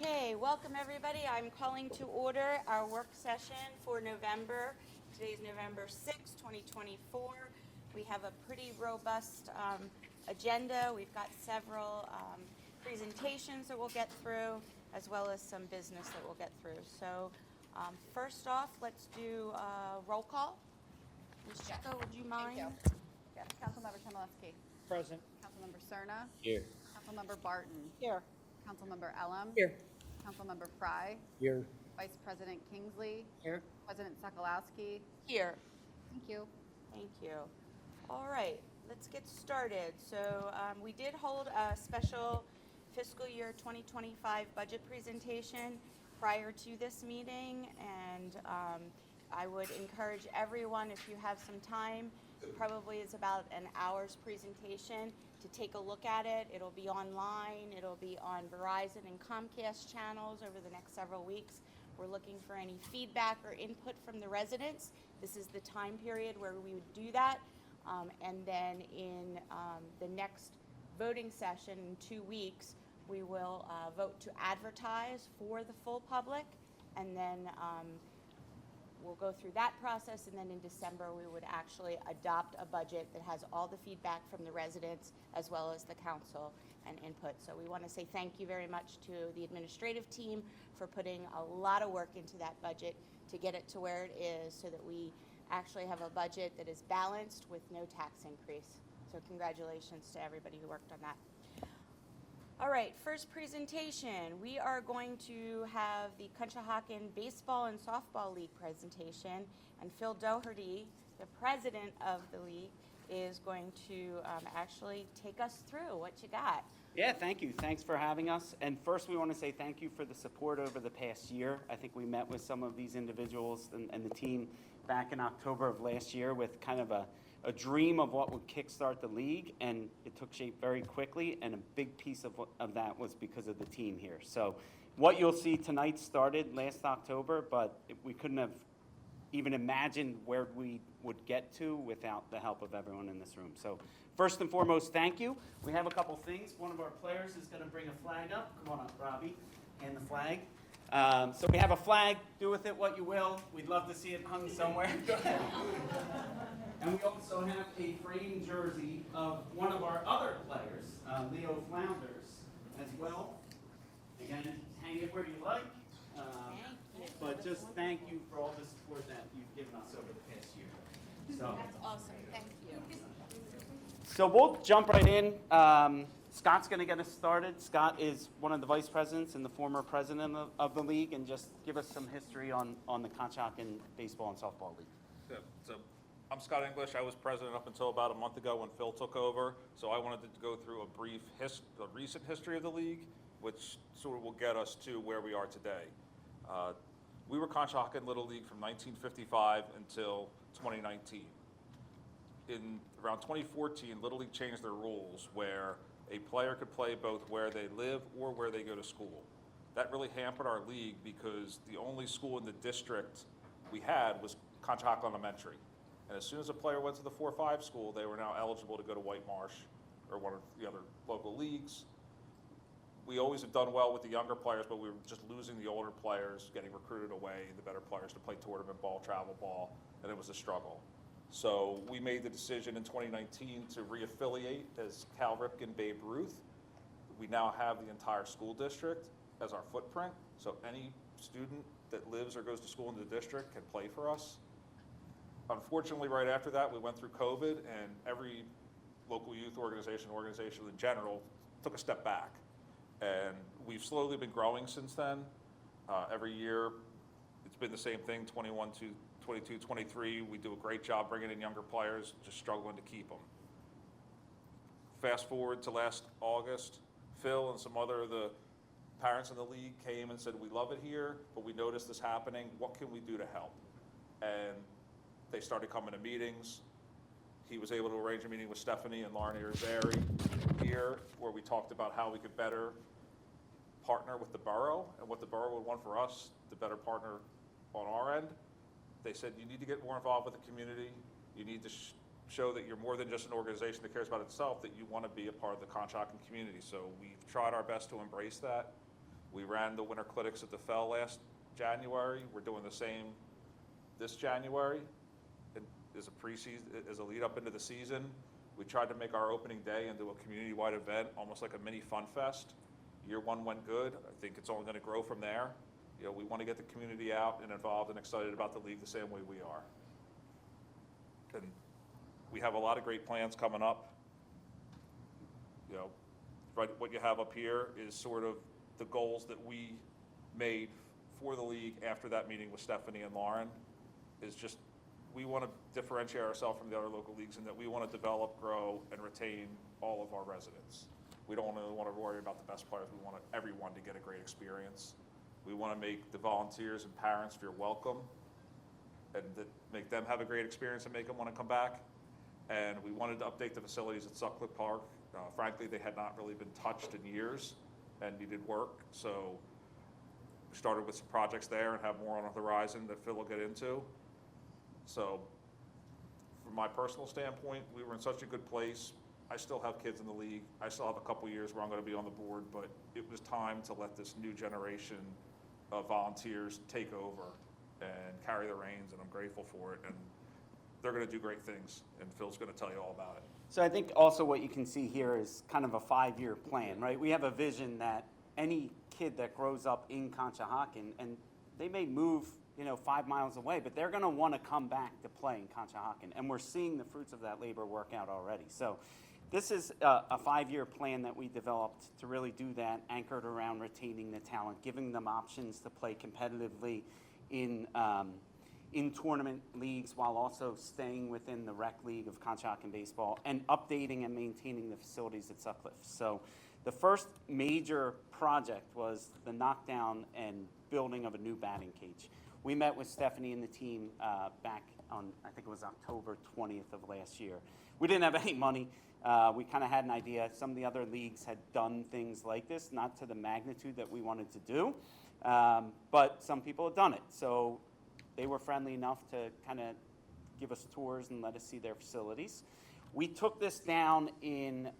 Okay, welcome everybody. I'm calling to order our work session for November. Today's November 6, 2024. We have a pretty robust agenda. We've got several presentations that we'll get through, as well as some business that we'll get through. So first off, let's do roll call. Ms. Chico, would you mind? Thank you. Yes, Councilmember Chmielewski. Present. Councilmember Cerna. Here. Councilmember Barton. Here. Councilmember Elam. Here. Councilmember Fry. Here. Vice President Kingsley. Here. President Sokolowski. Here. Thank you. Thank you. All right, let's get started. So we did hold a special fiscal year 2025 budget presentation prior to this meeting, and I would encourage everyone, if you have some time, it probably is about an hour's presentation, to take a look at it. It'll be online. It'll be on Verizon and Comcast channels over the next several weeks. We're looking for any feedback or input from the residents. This is the time period where we would do that. And then in the next voting session in 2 weeks, we will vote to advertise for the full public, and then we'll go through that process, and then in December we would actually adopt a budget that has all the feedback from the residents as well as the council and input. So we want to say thank you very much to the administrative team for putting a lot of work into that budget to get it to where it is, so that we actually have a budget that is balanced with no tax increase. So congratulations to everybody who worked on that. All right, first presentation. We are going to have the Conshohocken Baseball and Softball League presentation, and Phil Doherty, the president of the league, is going to actually take us through what you got. Yeah, thank you. Thanks for having us. And first, we want to say thank you for the support over the past year. I think we met with some of these individuals and the team back in October of last year with kind of a dream of what would kickstart the league, and it took shape very quickly, and a big piece of that was because of the team here. So what you'll see tonight started last October, but we couldn't have even imagined where we would get to without the help of everyone in this room. So first and foremost, thank you. We have a couple things. One of our players is going to bring a flag up. Come on up, Robbie, and the flag. So we have a flag. Do with it what you will. We'd love to see it hung somewhere. Go ahead. And we also have a framed jersey of one of our other players, Leo Flounders, as well. Again, hang it where you like. But just thank you for all the support that you've given us over the past year. So That's awesome. Thank you. So we'll jump right in. Scott's going to get us started. Scott is one of the vice presidents and the former president of the league, and just give us some history on the Conshohocken Baseball and Softball League. Yeah, so I'm Scott English. I was president up until about a month ago when Phil took over. So I wanted to go through a recent history of the league, which sort of will get us to where we are today. We were Conshohocken Little League from 1955 until 2019. In around 2014, Little League changed their rules where a player could play both where they live or where they go to school. That really hampered our league because the only school in the district we had was Conshohocken Elementary. And as soon as a player went to the 4-5 school, they were now eligible to go to White Marsh or one of the other local leagues. We always have done well with the younger players, but we were just losing the older players, getting recruited away, the better players to play tournament ball, travel ball, and it was a struggle. So we made the decision in 2019 to reaffiliate as Cal Ripken Babe Ruth. We now have the entire school district as our footprint, so any student that lives or goes to school in the district can play for us. Unfortunately, right after that, we went through COVID, and every local youth organization in general took a step back. And we've slowly been growing since then. Every year, it's been the same thing, 21 to 22, 23. We do a great job bringing in younger players, just struggling to keep them. Fast forward to last August, Phil and some other of the parents in the league came and said, we love it here, but we noticed this happening. What can we do to help? And they started coming to meetings. He was able to arrange a meeting with Stephanie and Lauren Irizarry here, where we talked about how we could better partner with the borough and what the borough would want for us to better partner on our end. They said, you need to get more involved with the community. You need to show that you're more than just an organization that cares about itself, that you want to be a part of the Conshohocken community. So we've tried our best to embrace that. We ran the winter clinics at the Fell last January. We're doing the same this January. It is a preseason, as a lead up into the season. We tried to make our opening day into a community-wide event, almost like a mini fun fest. Year one went good. I think it's only going to grow from there. You know, we want to get the community out and involved and excited about the league the same way we are. And we have a lot of great plans coming up. You know, right, what you have up here is sort of the goals that we made for the league after that meeting with Stephanie and Lauren. Is just, we want to differentiate ourselves from the other local leagues in that we want to develop, grow, and retain all of our residents. We don't want to worry about the best players. We want everyone to get a great experience. We want to make the volunteers and parents feel welcome and make them have a great experience and make them want to come back. And we wanted to update the facilities at Sutcliffe Park. Frankly, they had not really been touched in years and needed work. So we started with some projects there and have more on the horizon that Phil will get into. So from my personal standpoint, we were in such a good place. I still have kids in the league. I still have a couple years where I'm going to be on the board, but it was time to let this new generation of volunteers take over and carry the reins, and I'm grateful for it. And they're going to do great things, and Phil's going to tell you all about it. So I think also what you can see here is kind of a 5-year plan, right? We have a vision that any kid that grows up in Conshohocken, and they may move, 5 miles away, but they're going to want to come back to play in Conshohocken, and we're seeing the fruits of that labor work out already. So this is a 5-year plan that we developed to really do that, anchored around retaining the talent, giving them options to play competitively in tournament leagues while also staying within the rec league of Conshohocken baseball and updating and maintaining the facilities at Sutcliffe. So the first major project was the knockdown and building of a new batting cage. We met with Stephanie and the team back on, I think it was October 20th of last year. We didn't have any money. We kind of had an idea. Some of the other leagues had done things like this, not to the magnitude that we wanted to do, but some people had done it. So they were friendly enough to kind of give us tours and let us see their facilities. We took this down in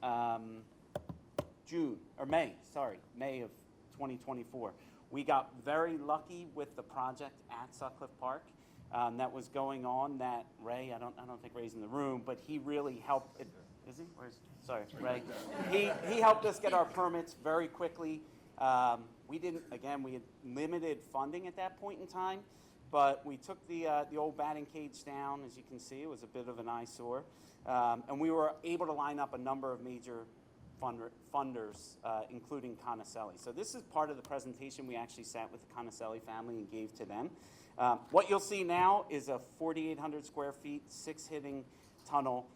May of 2024. We got very lucky with the project at Sutcliffe Park that was going on. That Ray, I don't think Ray's in the room, but he really helped. Is he? Sorry, Ray. He helped us get our permits very quickly. We had limited funding at that point in time, but we took the old batting cage down. As you can see, it was a bit of an eyesore, and we were able to line up a number of major funders, including Conaselli. So this is part of the presentation we actually sat with the Conaselli family and gave to them. What you'll see now is a 4,800 square feet, 6-hitting tunnel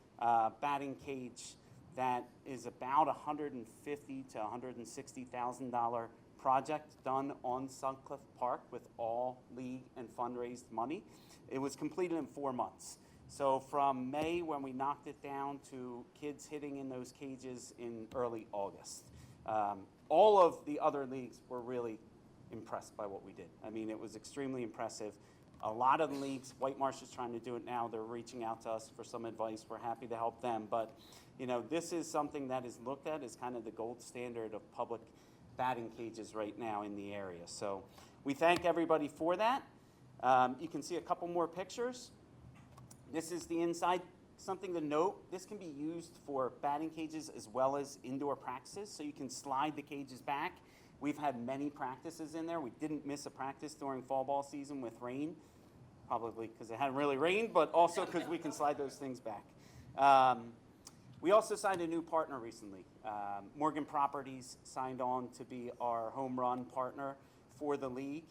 batting cage that is about $150,000 to $160,000 project done on Sutcliffe Park with all league and fundraised money. It was completed in 4 months. So from May, when we knocked it down, to kids hitting in those cages in early August. All of the other leagues were really impressed by what we did. I mean, it was extremely impressive. A lot of the leagues, White Marsh is trying to do it now. They're reaching out to us for some advice. We're happy to help them. But, this is something that is looked at as kind of the gold standard of public batting cages right now in the area. So we thank everybody for that. You can see a couple more pictures. This is the inside. Something to note, this can be used for batting cages as well as indoor practices, so you can slide the cages back. We've had many practices in there. We didn't miss a practice during fall ball season with rain, probably because it hadn't really rained, but also because we can slide those things back. We also signed a new partner recently. Morgan Properties signed on to be our home run partner for the league.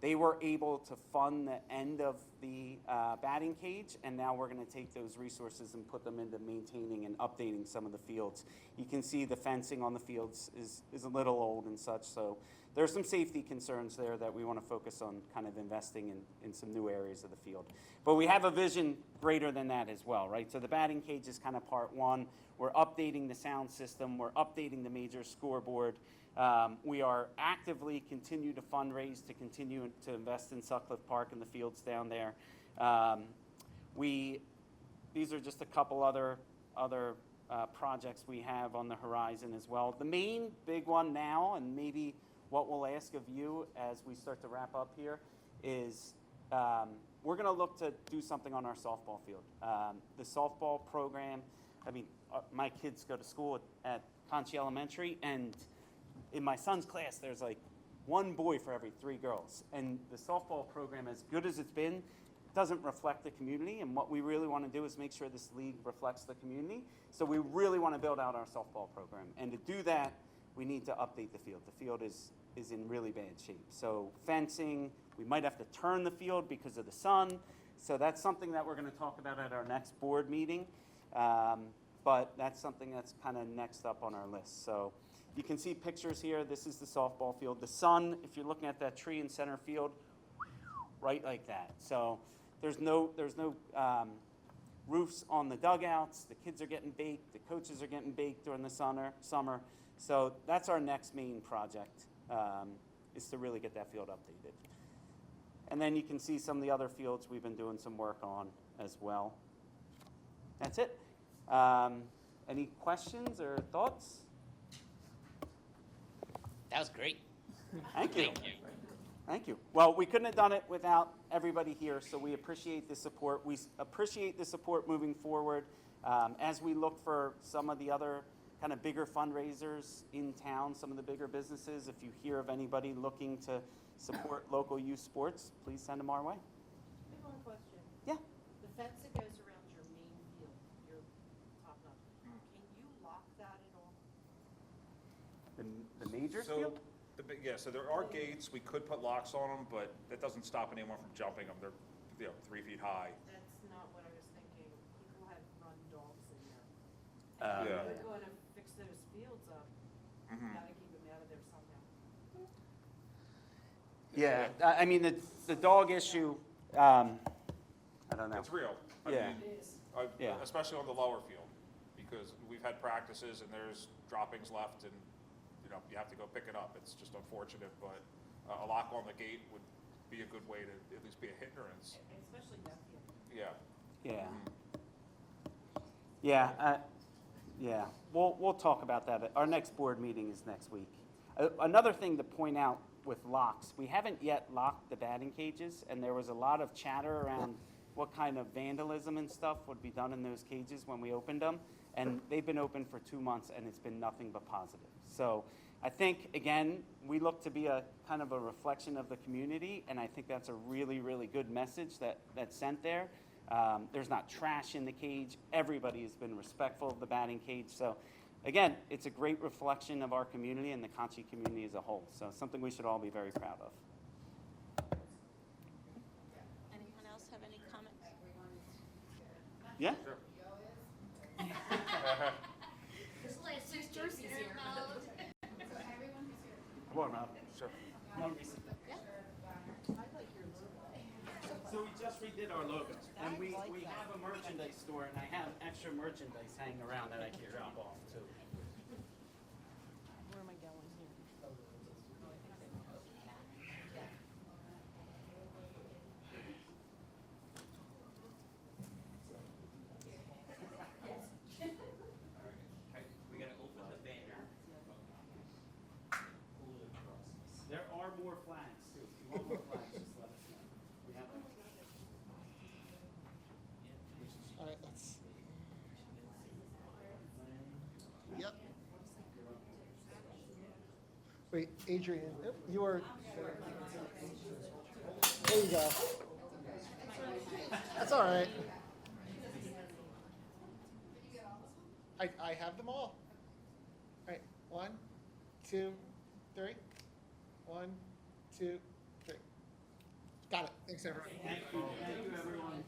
They were able to fund the end of the batting cage, and now we're going to take those resources and put them into maintaining and updating some of the fields. You can see the fencing on the fields is a little old and such, so there's some safety concerns there that we want to focus on kind of investing in some new areas of the field. But we have a vision greater than that as well, right? So the batting cage is kind of part one. We're updating the sound system. We're updating the major scoreboard. We are actively continue to fundraise to continue to invest in Sutcliffe Park and the fields down there. These are just a couple other projects we have on the horizon as well. The main big one now, and maybe what we'll ask of you as we start to wrap up here, is we're going to look to do something on our softball field. The softball program, I mean, my kids go to school at Conchi Elementary, and in my son's class, there's like one boy for every 3 girls. And the softball program, as good as it's been, doesn't reflect the community. And what we really want to do is make sure this league reflects the community. So we really want to build out our softball program. And to do that, we need to update the field. The field is in really bad shape. So fencing, we might have to turn the field because of the sun. So that's something that we're going to talk about at our next board meeting. But that's something that's kind of next up on our list. So you can see pictures here. This is the softball field. The sun, if you're looking at that tree in center field, right like that. So there's no roofs on the dugouts. The kids are getting baked. The coaches are getting baked during the summer. So that's our next main project, is to really get that field updated. And then you can see some of the other fields we've been doing some work on as well. That's it. Any questions or thoughts? That was great. Thank you. Thank you. Thank you. Well, we couldn't have done it without everybody here, so we appreciate the support. We appreciate the support moving forward as we look for some of the other kind of bigger fundraisers in town, some of the bigger businesses. If you hear of anybody looking to support local youth sports, please send them our way. I have one question. Yeah. The fence that goes around your main field, your top notch, can you lock that at all? The major So, field? so there are gates, we could put locks on them, but that doesn't stop anyone from jumping them. They're, 3 feet high. That's not what I was thinking. People have run dogs in there. Yeah. If we're going to fix those fields up, Mhm. gotta keep them out of there somehow. Yeah, I mean, the dog issue, I don't know. It's real. Yeah. It is. Yeah. Especially on the lower field, because we've had practices and there's droppings left and, you have to go pick it up. It's just unfortunate, but a lock on the gate would be a good way to at least be a hindrance. Especially that field. Yeah. Yeah. Mhm. Yeah, yeah. We'll talk about that. Our next board meeting is next week. Another thing to point out with locks, we haven't yet locked the batting cages, and there was a lot of chatter around what kind of vandalism and stuff would be done in those cages when we opened them. And they've been open for 2 months, and it's been nothing but positive. So I think, again, we look to be a kind of a reflection of the community, and I think that's a really, really good message that's sent there. There's not trash in the cage. Everybody has been respectful of the batting cage. So, again, it's a great reflection of our community and the Conchi community as a whole. So something we should all be very proud of. Anyone else have any comments? Yeah? Sure. There's like 6 jerseys here. Come on, Rob. Sure. I like your logo. So we just redid our logo, and we have a merchandise store, and I have extra merchandise hanging around that I can drop off too. Where am I going here? We gotta open the banner. There are more flags too. If you want more flags, just let us know. We have them. All right, let's. Yep. Wait, Adrian, you are. There you go. That's all right. I have them all. All right, 1, 2, 3. 1, 2, 3. Got it. Thanks, everyone. Thank you, everyone.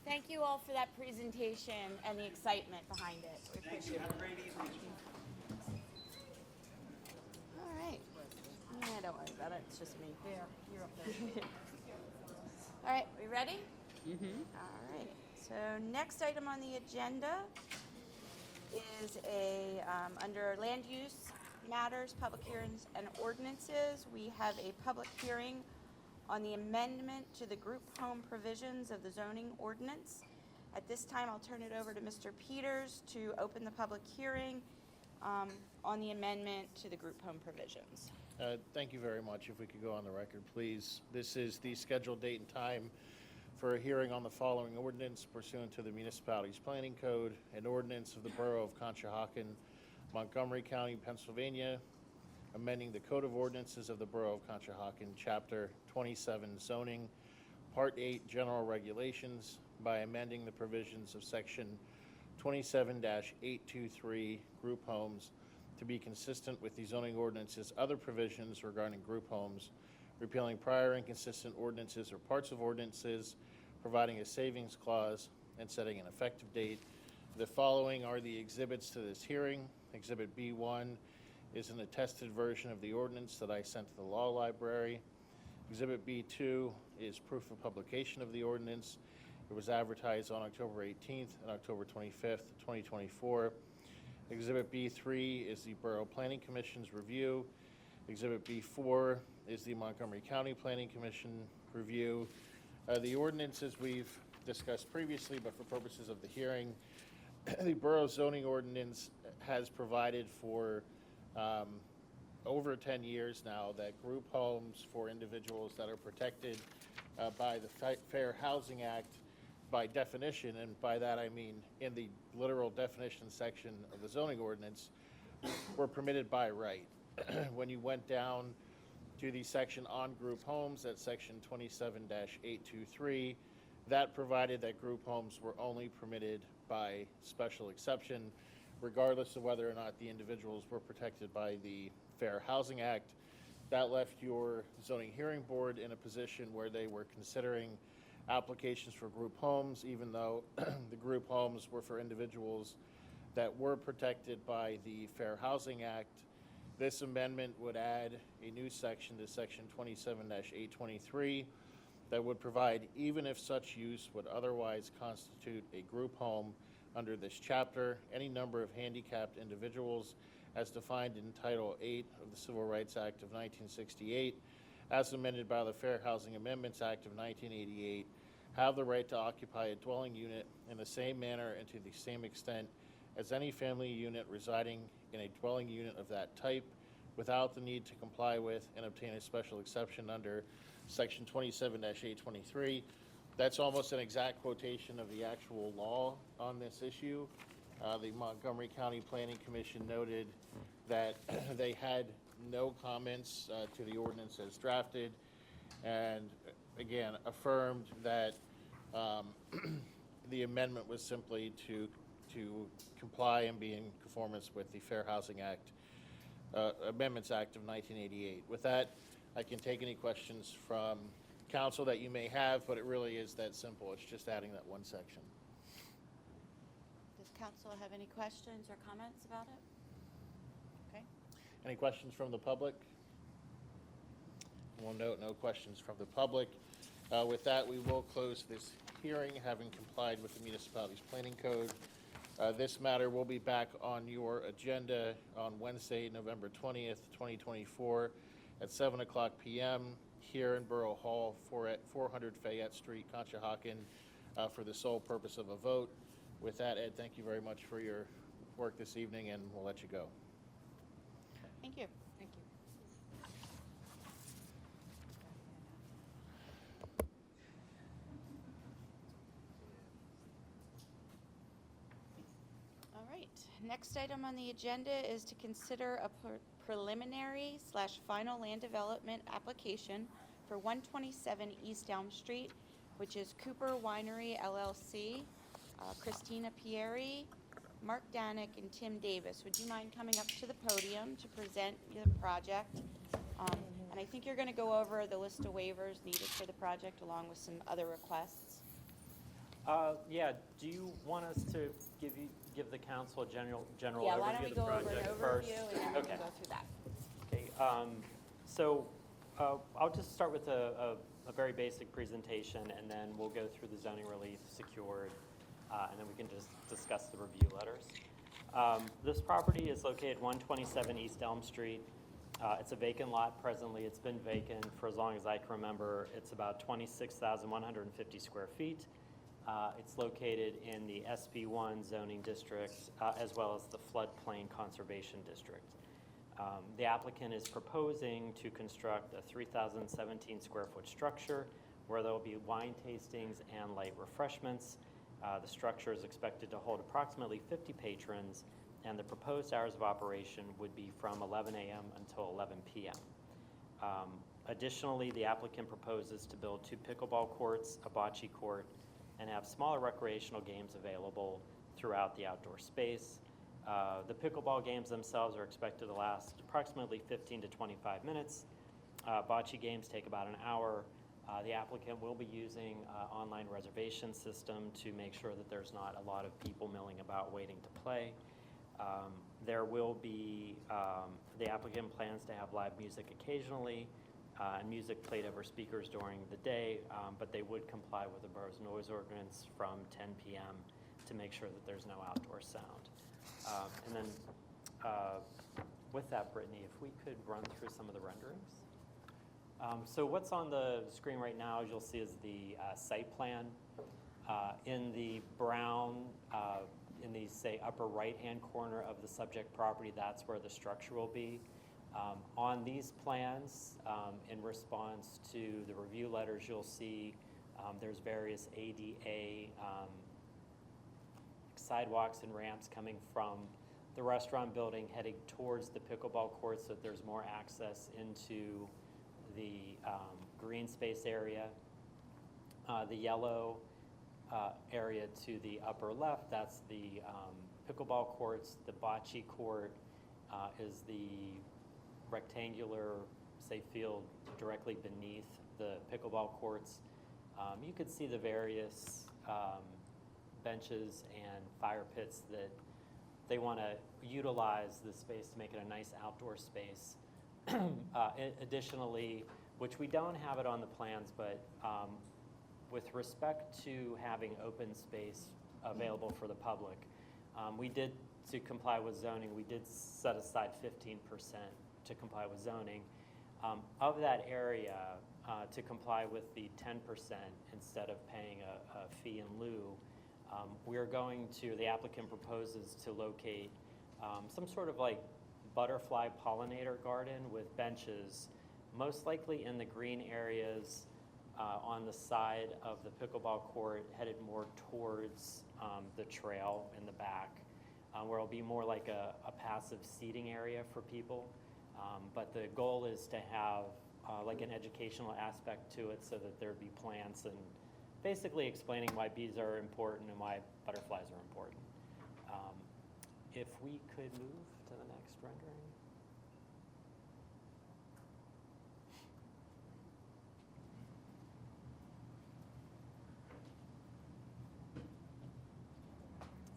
Thank you all for that presentation and the excitement behind it. We appreciate it. Have a great evening. Don't worry about it, it's just me. There, you're up there. All right, we ready? All right, so next item on the agenda is under land use matters, public hearings and ordinances, we have a public hearing on the amendment to the group home provisions of the zoning ordinance. At this time, I'll turn it over to Mr. Peters to open the public hearing on the amendment to the group home provisions. Thank you very much. If we could go on the record, please. This is the scheduled date and time for a hearing on the following ordinance pursuant to the municipality's planning code, an ordinance of the Borough of Conshohocken, Montgomery County, Pennsylvania, amending the Code of Ordinances of the Borough of Conshohocken, Chapter 27 Zoning, Part 8 General Regulations, by amending the provisions of Section 27-823 Group Homes to be consistent with the zoning ordinance's other provisions regarding group homes, repealing prior inconsistent ordinances or parts of ordinances, providing a savings clause, and setting an effective date. The following are the exhibits to this hearing. Exhibit B1 is an attested version of the ordinance that I sent to the law library. Exhibit B2 is proof of publication of the ordinance. It was advertised on October 18th and October 25th, 2024. Exhibit B3 is the Borough Planning Commission's review. Exhibit B4 is the Montgomery County Planning Commission review. The ordinances we've discussed previously, but for purposes of the hearing, the Borough zoning ordinance has provided for over 10 years now that group homes for individuals that are protected by the Fair Housing Act by definition, and by that I mean in the literal definition section of the zoning ordinance, were permitted by right. When you went down to the section on group homes, that's section 27-823, that provided that group homes were only permitted by special exception, regardless of whether or not the individuals were protected by the Fair Housing Act. That left your zoning hearing board in a position where they were considering applications for group homes, even though the group homes were for individuals that were protected by the Fair Housing Act. This amendment would add a new section to section 27-823 that would provide, even if such use would otherwise constitute a group home under this chapter, any number of handicapped individuals as defined in Title 8 of the Civil Rights Act of 1968, as amended by the Fair Housing Amendments Act of 1988, have the right to occupy a dwelling unit in the same manner and to the same extent as any family unit residing in a dwelling unit of that type, without the need to comply with and obtain a special exception under section 27-823. That's almost an exact quotation of the actual law on this issue. The Montgomery County Planning Commission noted that they had no comments to the ordinance as drafted, and again affirmed that the amendment was simply to comply and be in conformance with the Fair Housing Act, Amendments Act of 1988. With that, I can take any questions from council that you may have, but it really is that simple. It's just adding that one section. Does council have any questions or comments about it? Okay. Any questions from the public? We'll note no questions from the public. With that, we will close this hearing, having complied with the municipality's planning code. This matter will be back on your agenda on Wednesday, November 20th, 2024 at 7 o'clock p.m. here in Borough Hall, 400 Fayette Street, Conshohocken, for the sole purpose of a vote. With that, Ed, thank you very much for your work this evening, and we'll let you go. Thank you. Thank you. All right, next item on the agenda is to consider a preliminary/final land development application for 127 East Elm Street, which is Cooper Winery LLC, Christina Pieri, Mark Danick, and Tim Davis. Would you mind coming up to the podium to present the project? And I think you're going to go over the list of waivers needed for the project along with some other requests. Yeah, do you want us to give the council a general Yeah, why don't overview we of the go over an project first? overview and then we Okay. can go through that. Okay, so I'll just start with a very basic presentation, and then we'll go through the zoning relief secured, and then we can just discuss the review letters. This property is located 127 East Elm Street. It's a vacant lot presently. It's been vacant for as long as I can remember. It's about 26,150 square feet. It's located in the SB1 zoning district, as well as the floodplain conservation district. The applicant is proposing to construct a 3,017 square foot structure where there will be wine tastings and light refreshments. The structure is expected to hold approximately 50 patrons, and the proposed hours of operation would be from 11 a.m. until 11 p.m. Additionally, the applicant proposes to build 2 pickleball courts, a bocce court, and have smaller recreational games available throughout the outdoor space. The pickleball games themselves are expected to last approximately 15 to 25 minutes. Bocce games take about an hour. The applicant will be using an online reservation system to make sure that there's not a lot of people milling about waiting to play. There will be, the applicant plans to have live music occasionally, and music played over speakers during the day, but they would comply with the borough's noise ordinance from 10 p.m. to make sure that there's no outdoor sound. And then with that, Brittany, if we could run through some of the renderings. So what's on the screen right now, as you'll see, is the site plan. In the brown, in the, say, upper right-hand corner of the subject property, that's where the structure will be. On these plans, in response to the review letters, you'll see there's various ADA sidewalks and ramps coming from the restaurant building heading towards the pickleball courts so that there's more access into the green space area. The yellow area to the upper left, that's the pickleball courts. The bocce court is the rectangular, say, field directly beneath the pickleball courts. You could see the various benches and fire pits that they want to utilize the space to make it a nice outdoor space. Additionally, which we don't have it on the plans, but with respect to having open space available for the public, we did, to comply with zoning, we did set aside 15% to comply with zoning. Of that area, to comply with the 10% instead of paying a fee in lieu, we're going to, the applicant proposes to locate some sort of like butterfly pollinator garden with benches, most likely in the green areas on the side of the pickleball court, headed more towards the trail in the back, where it'll be more like a passive seating area for people. But the goal is to have like an educational aspect to it so that there'd be plants and basically explaining why bees are important and why butterflies are important. If we could move to the next rendering.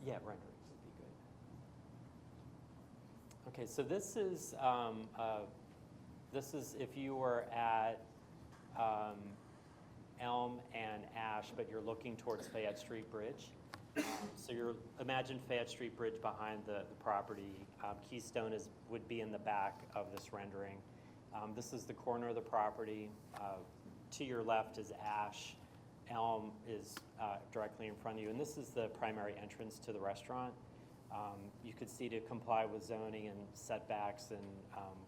Yeah, renderings would be good. Okay, so this is if you were at Elm and Ash, but you're looking towards Fayette Street Bridge. So imagine Fayette Street Bridge behind the property. Keystone would be in the back of this rendering. This is the corner of the property. To your left is Ash. Elm is directly in front of you, and this is the primary entrance to the restaurant. You could see, to comply with zoning and setbacks and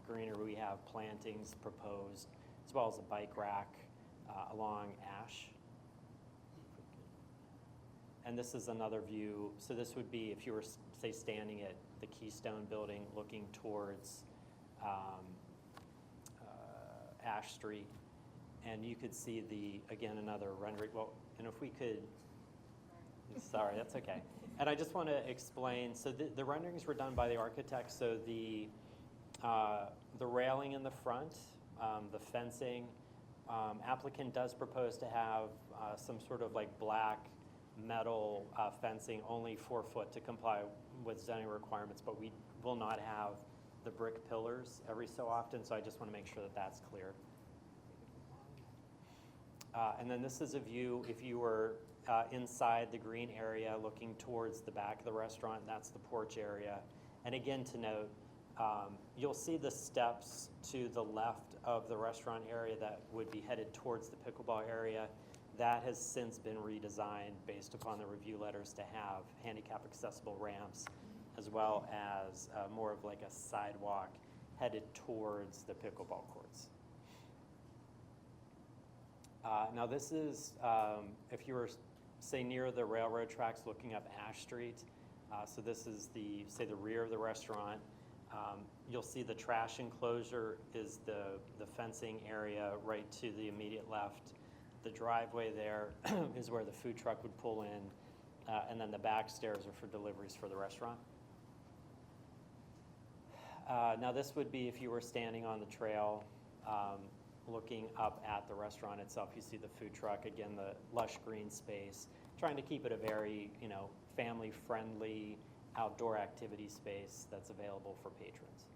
greenery, we have plantings proposed, as well as a bike rack along Ash. And this is another view. So this would be if you were, say, standing at the Keystone building looking towards Ash Street. And you could see again, another rendering. Well, and if we could, sorry, that's okay. And I just want to explain, so the renderings were done by the architect. So the railing in the front, the fencing, applicant does propose to have some sort of like black metal fencing, only 4 foot to comply with zoning requirements, but we will not have the brick pillars every so often, so I just want to make sure that that's clear. And then this is a view if you were inside the green area looking towards the back of the restaurant. That's the porch area. And again, to note, you'll see the steps to the left of the restaurant area that would be headed towards the pickleball area. That has since been redesigned based upon the review letters to have handicap accessible ramps, as well as more of like a sidewalk headed towards the pickleball courts. Now this is, if you were, say, near the railroad tracks looking up Ash Street, so this is the, say, the rear of the restaurant. You'll see the trash enclosure is the fencing area right to the immediate left. The driveway there is where the food truck would pull in, and then the back stairs are for deliveries for the restaurant. Now this would be if you were standing on the trail, looking up at the restaurant itself. You see the food truck, again, the lush green space, trying to keep it a very, family-friendly outdoor activity space that's available for patrons.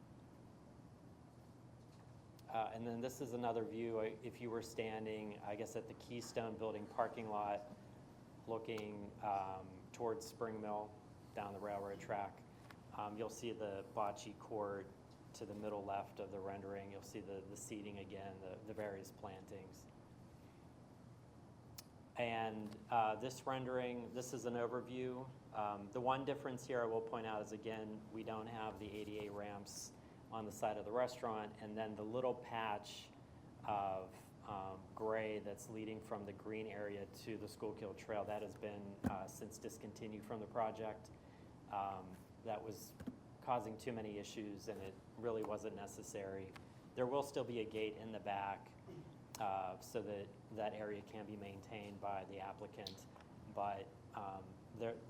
And then this is another view if you were standing, I guess, at the Keystone Building parking lot, looking towards Spring Mill down the railroad track. You'll see the bocce court to the middle left of the rendering. You'll see the seating again, the various plantings. And this rendering, this is an overview. The one difference here I will point out is, again, we don't have the ADA ramps on the side of the restaurant, and then the little patch of gray that's leading from the green area to the Schuylkill Trail, that has been since discontinued from the project. That was causing too many issues, and it really wasn't necessary. There will still be a gate in the back so that area can be maintained by the applicant, but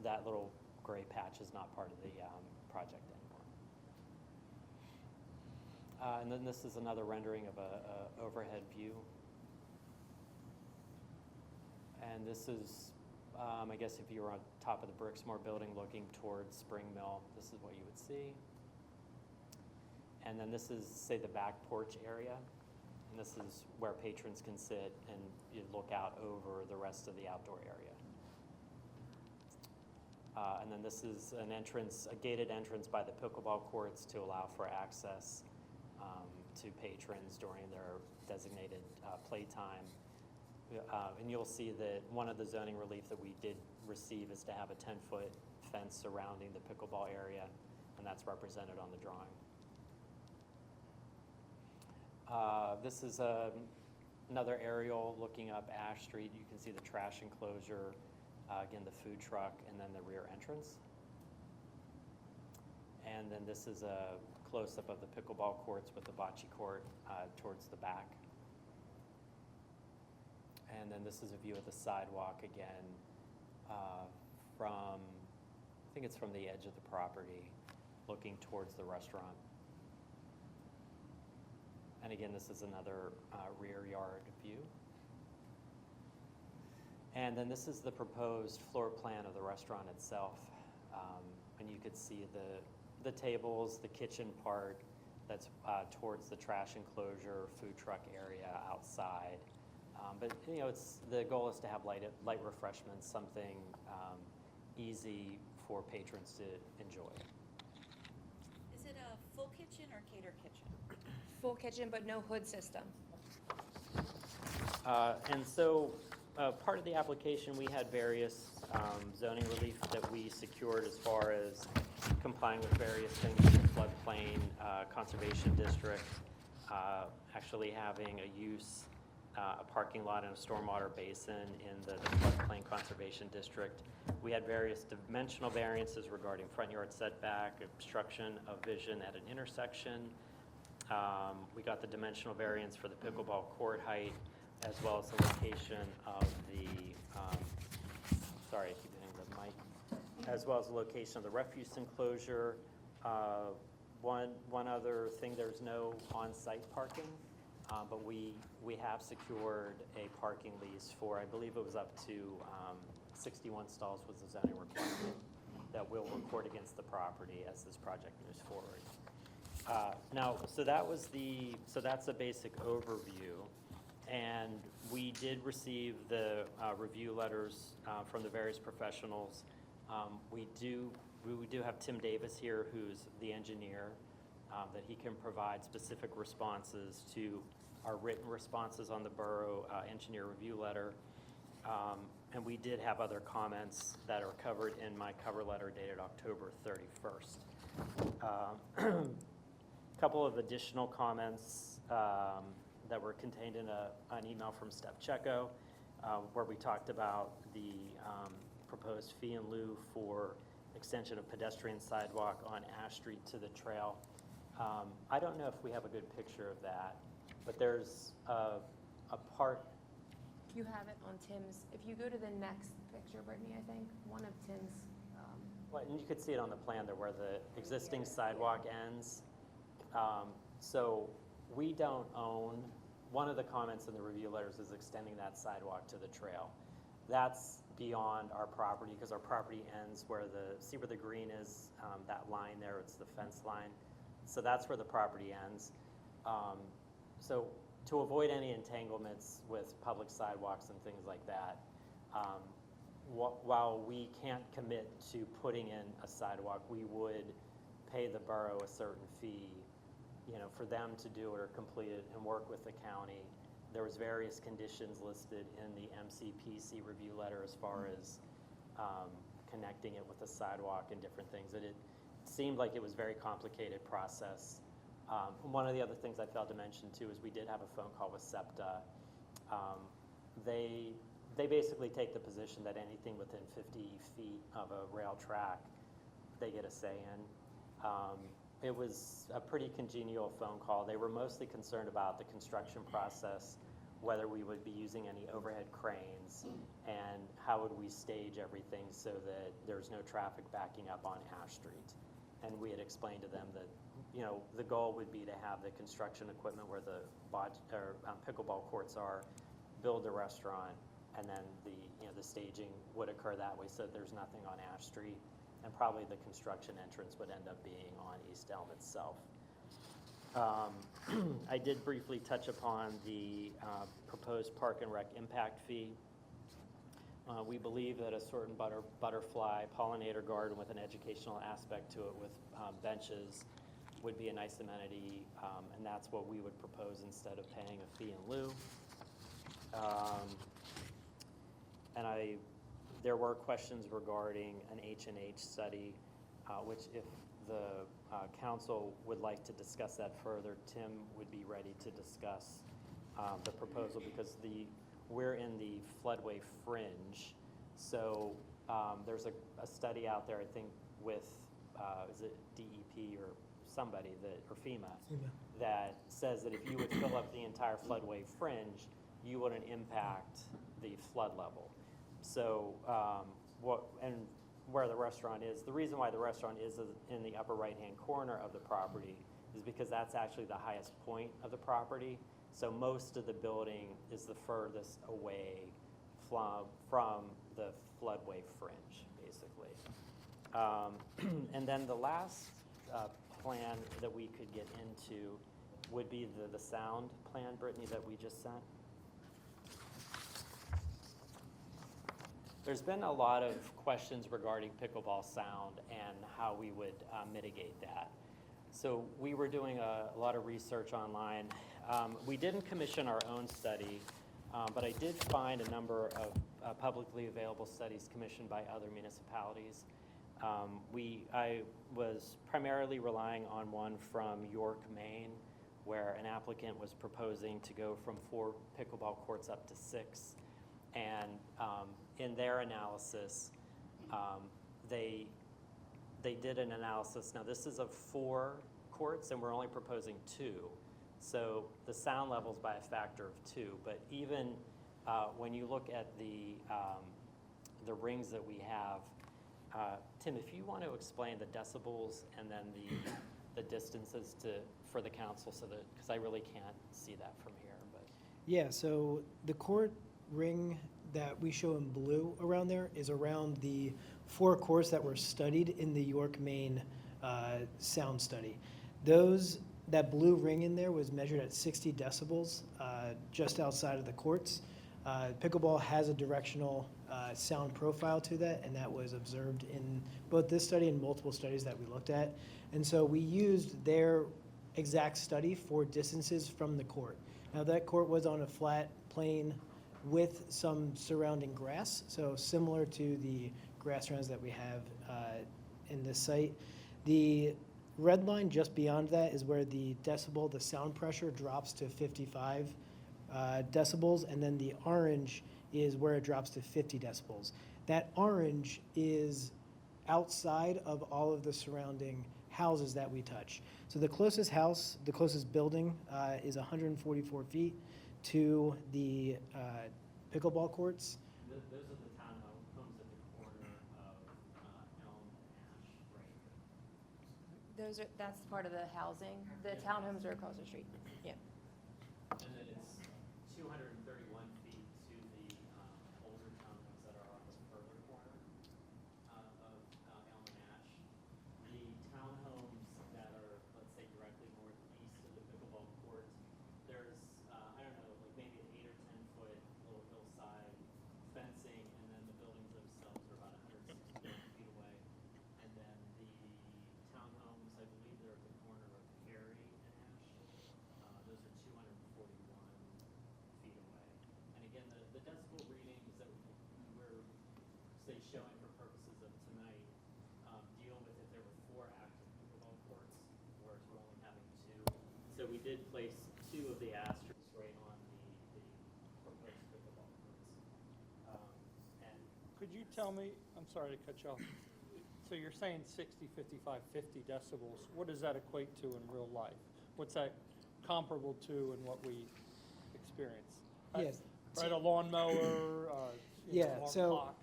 that little gray patch is not part of the project anymore. And then this is another rendering of a overhead view. And this is, I guess if you were on top of the Brixmore building looking towards Spring Mill, this is what you would see. And then this is, say, the back porch area. And this is where patrons can sit and you look out over the rest of the outdoor area. And then this is an entrance, a gated entrance by the pickleball courts to allow for access to patrons during their designated playtime. And you'll see that one of the zoning relief that we did receive is to have a 10-foot fence surrounding the pickleball area, and that's represented on the drawing. This is another aerial looking up Ash Street. You can see the trash enclosure, again, the food truck, and then the rear entrance. And then this is a close-up of the pickleball courts with the bocce court towards the back. And then this is a view of the sidewalk again from, I think it's from the edge of the property, looking towards the restaurant. And again, this is another rear yard view. And then this is the proposed floor plan of the restaurant itself. And you could see the tables, the kitchen part that's towards the trash enclosure, food truck area outside. But the goal is to have light refreshments, something easy for patrons to enjoy. Is it a full kitchen or cater kitchen? Full kitchen, but no hood system. And so part of the application, we had various zoning relief that we secured as far as complying with various things in the floodplain conservation district, actually having a use, a parking lot and a stormwater basin in the floodplain conservation district. We had various dimensional variances regarding front yard setback, obstruction of vision at an intersection. We got the dimensional variance for the pickleball court height, as well as the location of the, sorry, I keep hitting the mic, as well as the location of the refuse enclosure. One other thing, there's no on-site parking, but we have secured a parking lease for, I believe it was up to 61 stalls was the zoning requirement that will record against the property as this project moves forward. Now, so that's a basic overview. And we did receive the review letters from the various professionals. We do have Tim Davis here, who's the engineer, that he can provide specific responses to our written responses on the borough engineer review letter. And we did have other comments that are covered in my cover letter dated October 31st. Couple of additional comments that were contained in an email from Steph Checo, where we talked about the proposed fee in lieu for extension of pedestrian sidewalk on Ash Street to the trail. I don't know if we have a good picture of that, but there's a part. You have it on Tim's. If you go to the next picture, Brittany, I think, one of Tim's. Well, and you could see it on the plan there where the existing sidewalk ends. So we don't own, one of the comments in the review letters is extending that sidewalk to the trail. That's beyond our property because our property ends see where the green is, that line there, it's the fence line. So that's where the property ends. So to avoid any entanglements with public sidewalks and things like that, while we can't commit to putting in a sidewalk, we would pay the borough a certain fee, for them to do it or complete it and work with the county. There was various conditions listed in the MCPC review letter as far as connecting it with a sidewalk and different things. And it seemed like it was a very complicated process. One of the other things I failed to mention too is we did have a phone call with SEPTA. They basically take the position that anything within 50 feet of a rail track, they get a say in. It was a pretty congenial phone call. They were mostly concerned about the construction process, whether we would be using any overhead cranes, and how would we stage everything so that there's no traffic backing up on Ash Street. And we had explained to them that, the goal would be to have the construction equipment where the pickleball courts are, build the restaurant, and then the staging would occur that way so there's nothing on Ash Street. And probably the construction entrance would end up being on East Elm itself. I did briefly touch upon the proposed park and rec impact fee. We believe that a certain butterfly pollinator garden with an educational aspect to it with benches would be a nice amenity, and that's what we would propose instead of paying a fee in lieu. There were questions regarding an H&H study, which if the council would like to discuss that further, Tim would be ready to discuss the proposal because we're in the floodway fringe. So there's a study out there, I think, with, is it DEP or somebody, or FEMA, that says that if you would fill up the entire floodway fringe, you wouldn't impact the flood level. So where the restaurant is, the reason why the restaurant is in the upper right-hand corner of the property is because that's actually the highest point of the property. So most of the building is the furthest away from the floodway fringe, basically. And then the last plan that we could get into would be the sound plan, Brittany, that we just sent. There's been a lot of questions regarding pickleball sound and how we would mitigate that. So we were doing a lot of research online. We didn't commission our own study, but I did find a number of publicly available studies commissioned by other municipalities. I was primarily relying on one from York, Maine, where an applicant was proposing to go from 4 pickleball courts up to 6. And in their analysis, they did an analysis. Now this is of 4 courts, and we're only proposing 2. So the sound level's by a factor of 2. But even when you look at the rings that we have, Tim, if you want to explain the decibels and then the distances for the council, so that because I really can't see that from here. But Yeah, so the court ring that we show in blue around there is around the 4 courts that were studied in the York, Maine sound study. Those that blue ring in there was measured at 60 decibels, just outside of the courts. Pickleball has a directional sound profile to that, and that was observed in both this study and multiple studies that we looked at. And so we used their exact study for distances from the court. Now, that court was on a flat plane with some surrounding grass, so similar to the grass rounds that we have in this site. The red line just beyond that is where the decibel, the sound pressure drops to 55 decibels, and then the orange is where it drops to 50 decibels. That orange is outside of all of the surrounding houses that we touch. So the closest house, the closest building is 144 feet to the pickleball courts. Those are the townhomes at the corner of Elm and Ash, right? That's part of the housing. The townhomes are across the street. Yeah. And then it's 231 feet to the older townhomes that are on the further corner of Elm and Ash. The townhomes that are, let's say, directly northeast of the pickleball courts, there's, I don't know, like maybe an 8 or 10 foot little hillside fencing, and then the buildings themselves are about 160 feet away. And then the townhomes, I believe they're at the corner of Perry and Ash. Those are 241 feet away. And again, the decibel readings that we're, say, showing for purposes of tonight deal with if there were 4 active pickleball courts, whereas we're only having 2. So we did place 2 of the asterisks right on the proposed pickleball courts. And Could you tell me, I'm sorry to cut you off, so you're saying 60, 55, 50 decibels. What does that equate to in real life? What's that comparable to in what we experience? Yes. Right, a lawnmower, you know, Yeah, alarm so clock.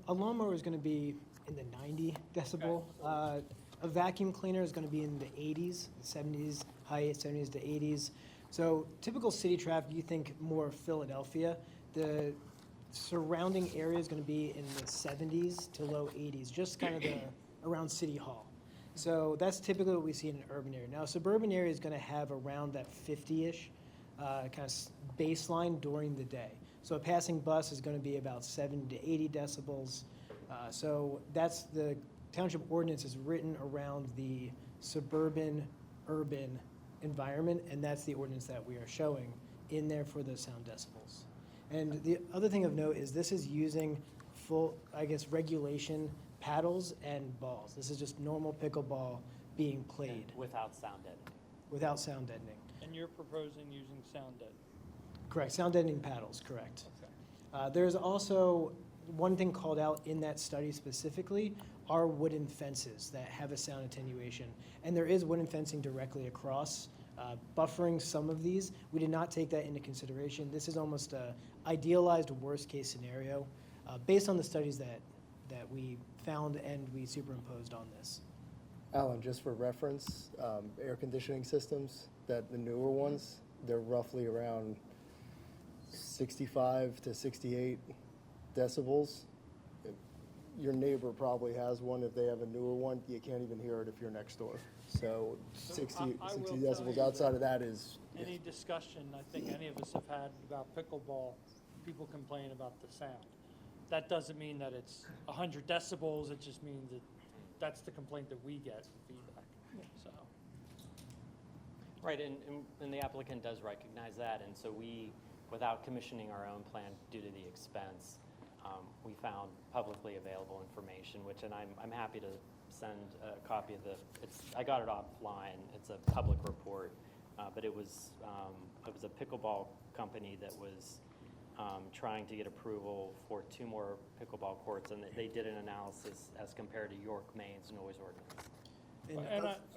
a lawnmower is going to be in the 90 decibel. A vacuum cleaner is going to be in the 80s, 70s, high 70s to 80s. So typical city traffic, you think more Philadelphia. The surrounding area is going to be in the 70s to low 80s, just kind of around City Hall. So that's typically what we see in an urban area. Now, a suburban area is going to have around that 50-ish kind of baseline during the day. So a passing bus is going to be about 70 to 80 decibels. So that's the township ordinance is written around the suburban, urban environment, and that's the ordinance that we are showing in there for the sound decibels. And the other thing of note is this is using full, I guess, regulation paddles and balls. This is just normal pickleball being played without sound deadening. without sound deadening. And you're proposing using sound deadening? Correct, sound deadening paddles, correct. Okay. There's also one thing called out in that study specifically are wooden fences that have a sound attenuation. And there is wooden fencing directly across, buffering some of these. We did not take that into consideration. This is almost a idealized worst-case scenario based on the studies that we found and we superimposed on this. Alan, just for reference, air conditioning systems, that the newer ones, they're roughly around 65 to 68 decibels. Your neighbor probably has one. If they have a newer one, you can't even hear it if you're next door. So 60 I will tell decibels you outside that of that is, Any discussion I think any of us have had about pickleball, people complain about the sound. That doesn't mean that it's 100 decibels, it just means that that's the complaint that we get from feedback, so. Right, and the applicant does recognize that, and so we, without commissioning our own plan due to the expense, we found publicly available information, which, and I'm happy to send a copy of I got it offline, it's a public report, but it was a pickleball company that was trying to get approval for 2 more pickleball courts, and they did an analysis as compared to York, Maine's noise ordinance.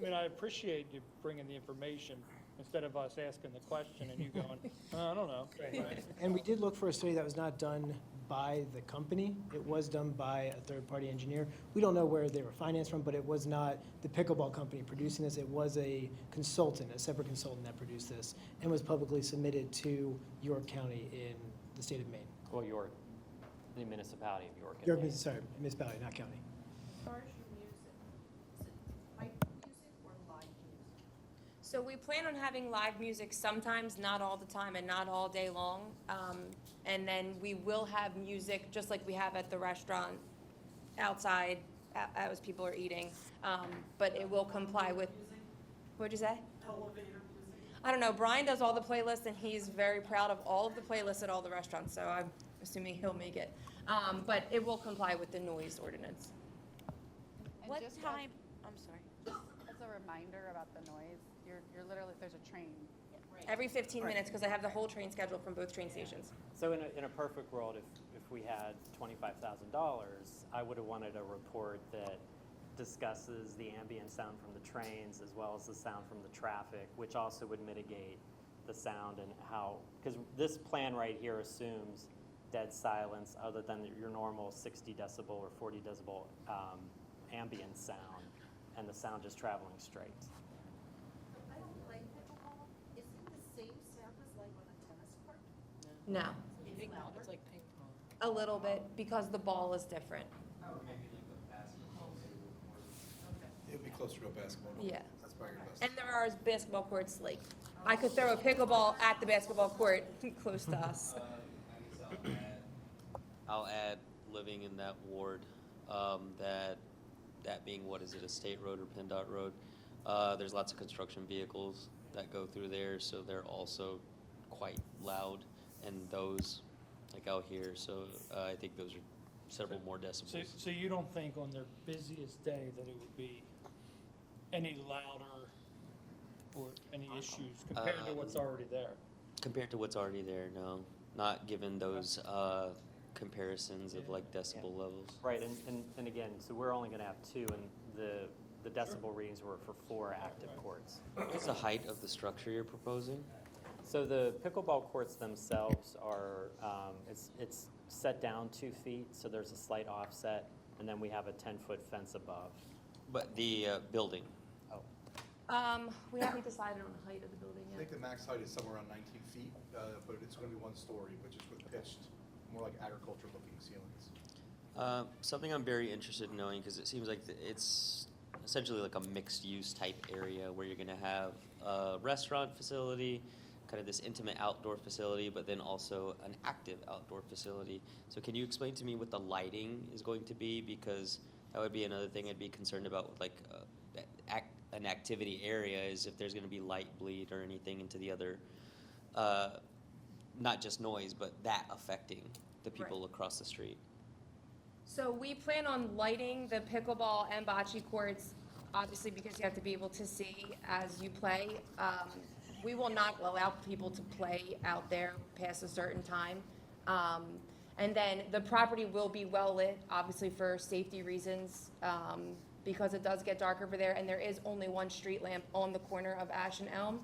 And I appreciate you bringing the information instead of us asking the question and you going, I don't know. Right. And we did look for a study that was not done by the company. It was done by a third-party engineer. We don't know where they were financed from, but it was not the pickleball company producing this. It was a consultant, a separate consultant that produced this, and was publicly submitted to York County in the state of Maine. Well, York, the municipality of York. Sorry, municipality, not county. As far as your music, is it pipe music or live music? So we plan on having live music sometimes, not all the time and not all day long. And then we will have music, just like we have at the restaurant, outside, as people are eating. But it will comply with, what'd you say? I don't know, Brian does all the playlists and he's very proud of all of the playlists at all the restaurants, so I'm assuming he'll make it. But it will comply with the noise ordinance. And What just time, I'm sorry. As a reminder about the noise, you're literally, there's a train. Every 15 minutes, because I have the whole train scheduled from both train stations. So in a perfect world, if we had $25,000, I would have wanted a report that discusses the ambient sound from the trains as well as the sound from the traffic, which also would mitigate the sound and how, because this plan right here assumes dead silence other than your normal 60 decibel or 40 decibel ambient sound, and the sound just traveling straight. I don't like pickleball. Is it the same sound as like on a tennis court? No, It's louder? It's like ping pong. a little bit, because the ball is different. It'd be closer to a basketball. Yeah. That's probably your best. And there are basketball courts, like, I could throw a pickleball at the basketball court close to us. I'll add living in that ward, that being, what is it, a state road or PennDOT road? There's lots of construction vehicles that go through there, so they're also quite loud, and those, like out here, so I think those are several more decibels. So you don't think on their busiest day that it would be any louder or any issues compared to what's already there? Compared to what's already there, no. Not given those comparisons of like decibel levels. Right, and again, so we're only gonna have two, and the decibel readings were for 4 active courts. What's the height of the structure you're proposing? So the pickleball courts themselves are, it's set down 2 feet, so there's a slight offset, and then we have a 10-foot fence above. But the building? We haven't decided on the height of the building I yet. think the max height is somewhere around 19 feet, but it's going to be 1 story, which is with pitched, more like agriculture-looking ceilings. Something I'm very interested in knowing, because it seems like it's essentially like a mixed-use type area where you're going to have a restaurant facility, kind of this intimate outdoor facility, but then also an active outdoor facility. So can you explain to me what the lighting is going to be? Because that would be another thing I'd be concerned about with like an activity area, is if there's going to be light bleed or anything into the other, not just noise, but that affecting the people across the street. So we plan on lighting the pickleball and bocce courts, obviously because you have to be able to see as you play. We will not allow people to play out there past a certain time. And then the property will be well lit, obviously for safety reasons, because it does get dark over there, and there is only 1 street lamp on the corner of Ash and Elm.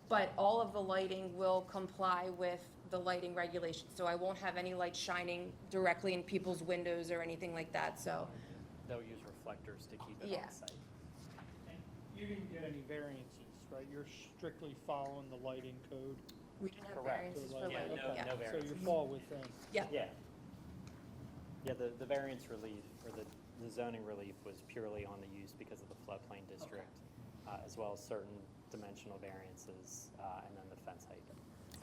But all of the lighting will comply with the lighting regulations, so I won't have any light shining directly in people's windows or anything like that, so. They'll use reflectors to keep it Yeah. on site. And you didn't get any variances, right? You're strictly following the lighting code? We didn't have Correct. variances for Yeah, lighting, no- yeah. no So variances. you fall within. Yeah. Yeah, the variance relief, or the zoning relief was purely on the use because of the floodplain district, as well as certain dimensional variances, and then the fence height.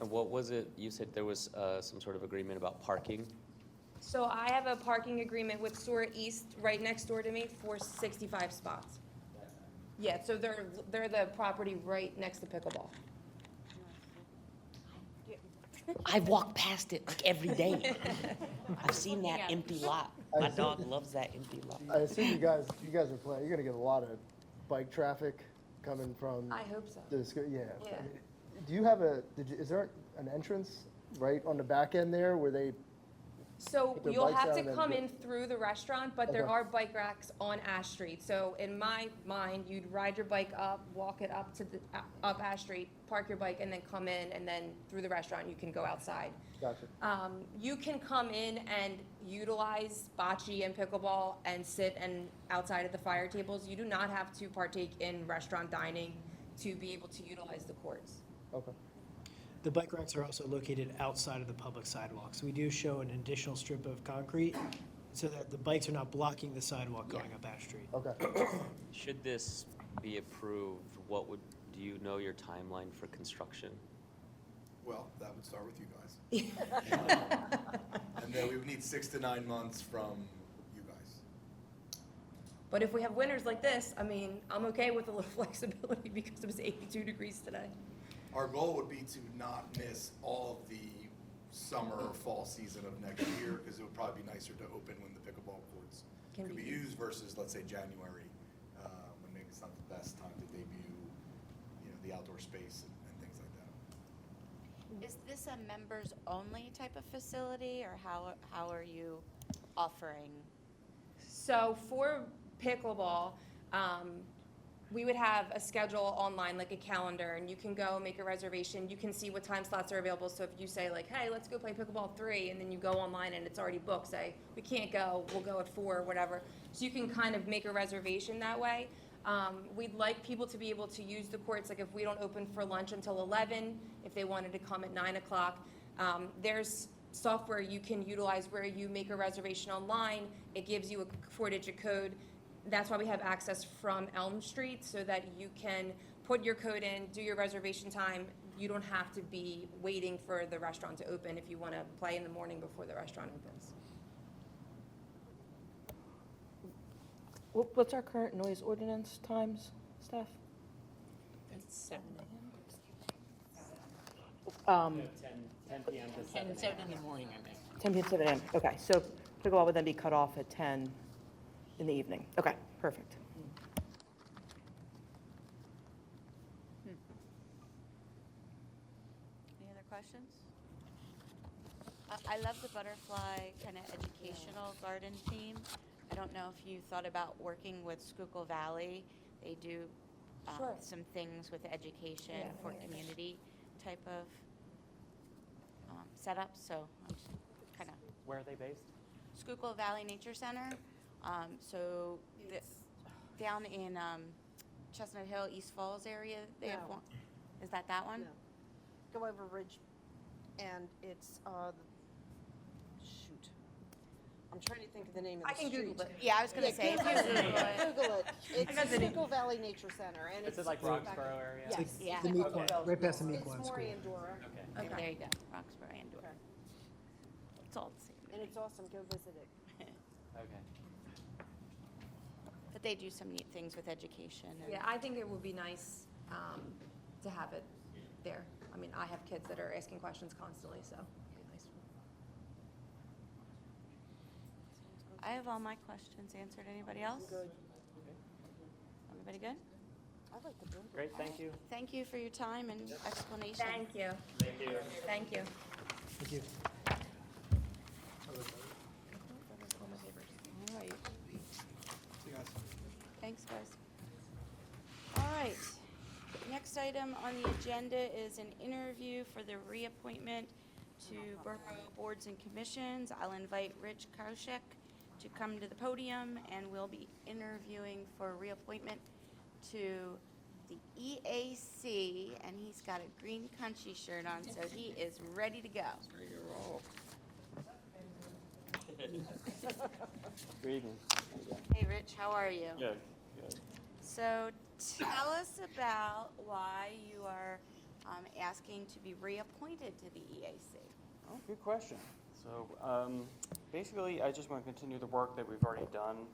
And what was it, you said there was some sort of agreement about parking? So I have a parking agreement with Sora East right next door to me for 65 spots. Yeah, so they're the property right next to pickleball. I walk past it like every day. I've seen that empty lot. My dog loves that empty lot. I assume you guys are playing, you're gonna get a lot of bike traffic coming from I hope so. the school, yeah. Yeah. I mean, do you have is there an entrance right on the back end there where they, So Put their you'll bikes have out to and then come go- in through the restaurant, but there Okay. are bike racks on Ash Street. So in my mind, you'd ride your bike up, walk it up to the, up Ash Street, park your bike, and then come in, and then through the restaurant, you can go outside. gotcha, You can come in and utilize bocce and pickleball and sit and outside at the fire tables. You do not have to partake in restaurant dining to be able to utilize the courts. okay. The bike racks are also located outside of the public sidewalks. We do show an additional strip of concrete so that the bikes are not blocking the sidewalk going up Ash Street. Okay. Should this be approved, do you know your timeline for construction? Well, that would start with you guys. And then we would need 6 to 9 months from you guys. But if we have winters like this, I mean, I'm okay with a little flexibility because it was 82 degrees today. Our goal would be to not miss all of the summer or fall season of next year, because it would probably be nicer to open when the pickleball courts Can could be be used versus, let's say, January, when maybe it's not the best time to debut, the outdoor space and things like that. Is this a members-only type of facility, or how are you offering? So for pickleball, we would have a schedule online, like a calendar, and you can go make a reservation. You can see what time slots are available. So if you say like, hey, let's go play pickleball 3, and then you go online and it's already booked, say, we can't go, we'll go at 4 or whatever. So you can kind of make a reservation that way. We'd like people to be able to use the courts, like if we don't open for lunch until 11, if they wanted to come at 9 o'clock. There's software you can utilize where you make a reservation online. It gives you a 4-digit code. That's why we have access from Elm Street, so that you can put your code in, do your reservation time. You don't have to be waiting for the restaurant to open if you want to play in the morning before the restaurant opens. What's our current noise ordinance times, Steph? It's 7 Um, 10 p.m. to 7 10, 7 in the morning, I think. 10 p.m. to 7 a.m. Okay, so pickleball would then be cut off at 10 in the evening. Okay, perfect. Any other questions? I love the butterfly kind of educational garden theme. I don't know if you thought about working with Schuylkill Valley. They do Sure. some things with education Yeah. for community type of setup. So I'm just kind of Where are they based? Schuylkill Valley Nature Center. So down in Chestnut Hill, East Falls area, they have No. one. Is that one? No. Go over Ridge, and it's, shoot. I'm trying to think of the name of the I can street. Google it. Yeah, I was gonna say. if you Google it. Google it. It's got the the name. Schuylkill Valley Nature Center, and Is it's. it like Roxborough area? Yes. Yeah. The Mequon, right past the It's Mequon more School. Andorra, Okay. There you go, Roxborough and Dora. Okay. It's all the same. and it's awesome. Go visit it. Okay. But they do some neat things with education. And Yeah, I think it would be nice to have it there. I mean, I have kids that are asking questions constantly, so it'd be nice. I have all my questions answered. Anybody else? Good. Everybody good? I like the building. Great, thank you. Thank you for your time and explanation. Thank you. Thank you. Thank you. Thank you. All right. Thanks, guys. All right. Next item on the agenda is an interview for the reappointment to Borough Boards and Commissions. I'll invite Rich Kaushik to come to the podium, and we'll be interviewing for reappointment to the EAC, and he's got a green country shirt on, so he is ready to go. Good evening. Hey, Rich, how are you? Good, good. So tell us about why you are asking to be reappointed to the EAC. Oh, good question. So basically, I just want to continue the work that we've already done.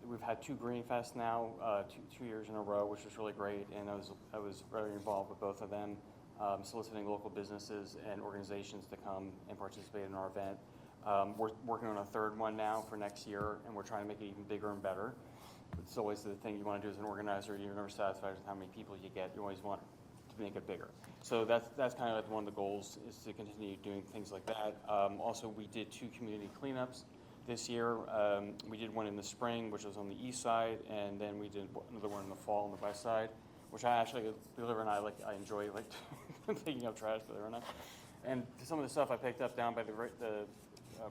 We've had 2 Green Fest now, 2 years in a row, which was really great, and I was very involved with both of them, soliciting local businesses and organizations to come and participate in our event. We're working on a 3rd one now for next year, and we're trying to make it even bigger and better. It's always the thing you want to do as an organizer. You're never satisfied with how many people you get. You always want to make it bigger. So that's kind of like one of the goals, is to continue doing things like that. Also, we did 2 community cleanups this year. We did one in the spring, which was on the east side, and then we did another one in the fall on the west side, which I actually, believe it or not, I enjoy picking up trash, believe it or not. And some of the stuff I picked up down by the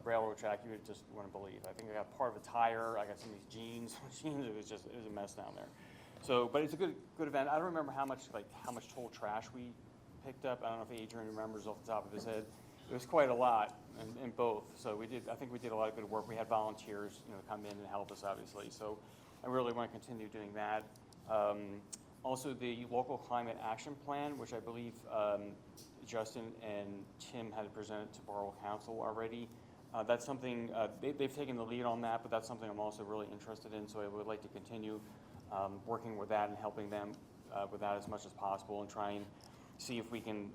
railroad track, you would just want to believe. I think I got part of a tire. I got some of these jeans. It was a mess down there. So, but it's a good event. I don't remember how much total trash we picked up. I don't know if Adrian remembers off the top of his head. It was quite a lot in both. So I think we did a lot of good work. We had volunteers, come in and help us, obviously. So I really want to continue doing that. Also, the local climate action plan, which I believe Justin and Tim had presented to Borough Council already. That's something, they've taken the lead on that, but that's something I'm also really interested in, so I would like to continue working with that and helping them with that as much as possible, and try and see if we can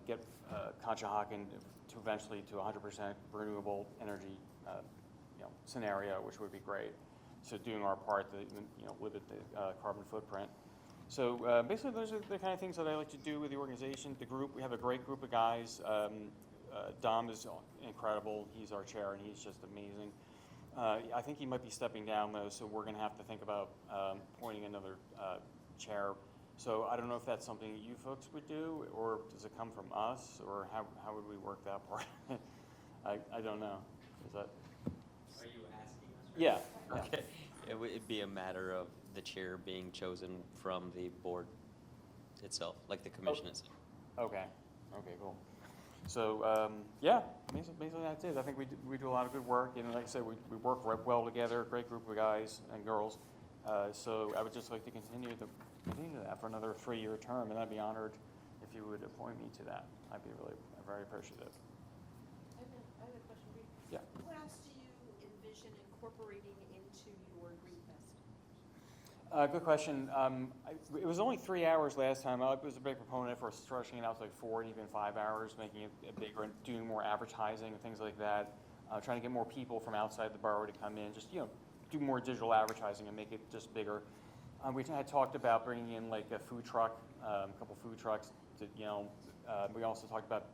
get Conshohocken to eventually to 100% renewable energy scenario, which would be great. So doing our part to limit the carbon footprint. So basically, those are the kind of things that I like to do with the organization. The group, we have a great group of guys. Dom is incredible. He's our chair, and he's just amazing. I think he might be stepping down, though, so we're going to have to think about appointing another chair. So I don't know if that's something that you folks would do, or does it come from us, or how would we work that part? I don't know. Is that? Are you asking us? Yeah. Okay. It'd be a matter of the chair being chosen from the board itself, like the commission itself. Okay. Okay, cool. So, yeah, basically that's it. I think we do a lot of good work, and like I said, we work well together, great group of guys and girls. So I would just like to continue that for another 3-year term, and I'd be honored if you would appoint me to that. I'd be really very appreciative. I have a question for you. Yeah. What else do you envision incorporating into your Green Fest? Good question. It was only 3 hours last time. I was a big proponent for stretching it out to like 4 and even 5 hours, making it bigger and doing more advertising and things like that. Trying to get more people from outside the borough to come in, just do more digital advertising and make it just bigger. We had talked about bringing in like a food truck, a couple food trucks. We also talked about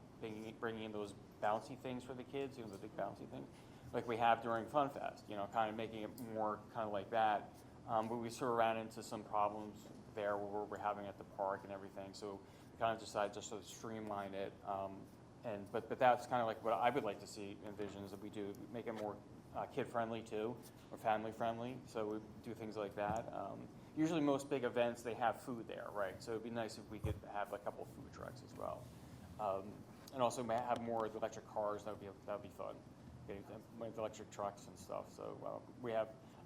bringing in those bouncy things for the kids, the big bouncy things, like we have during Fun Fest. Kind of making it more kind of like that. But we sort of ran into some problems there where we're having at the park and everything. So we kind of decided just to streamline it. But that's kind of like what I would like to see in visions that we do, make it more kid-friendly too, or family-friendly. So we do things like that. Usually most big events, they have food there, right? So it'd be nice if we could have a couple of food trucks as well. And also have more electric cars. That would be fun, with electric trucks and stuff. So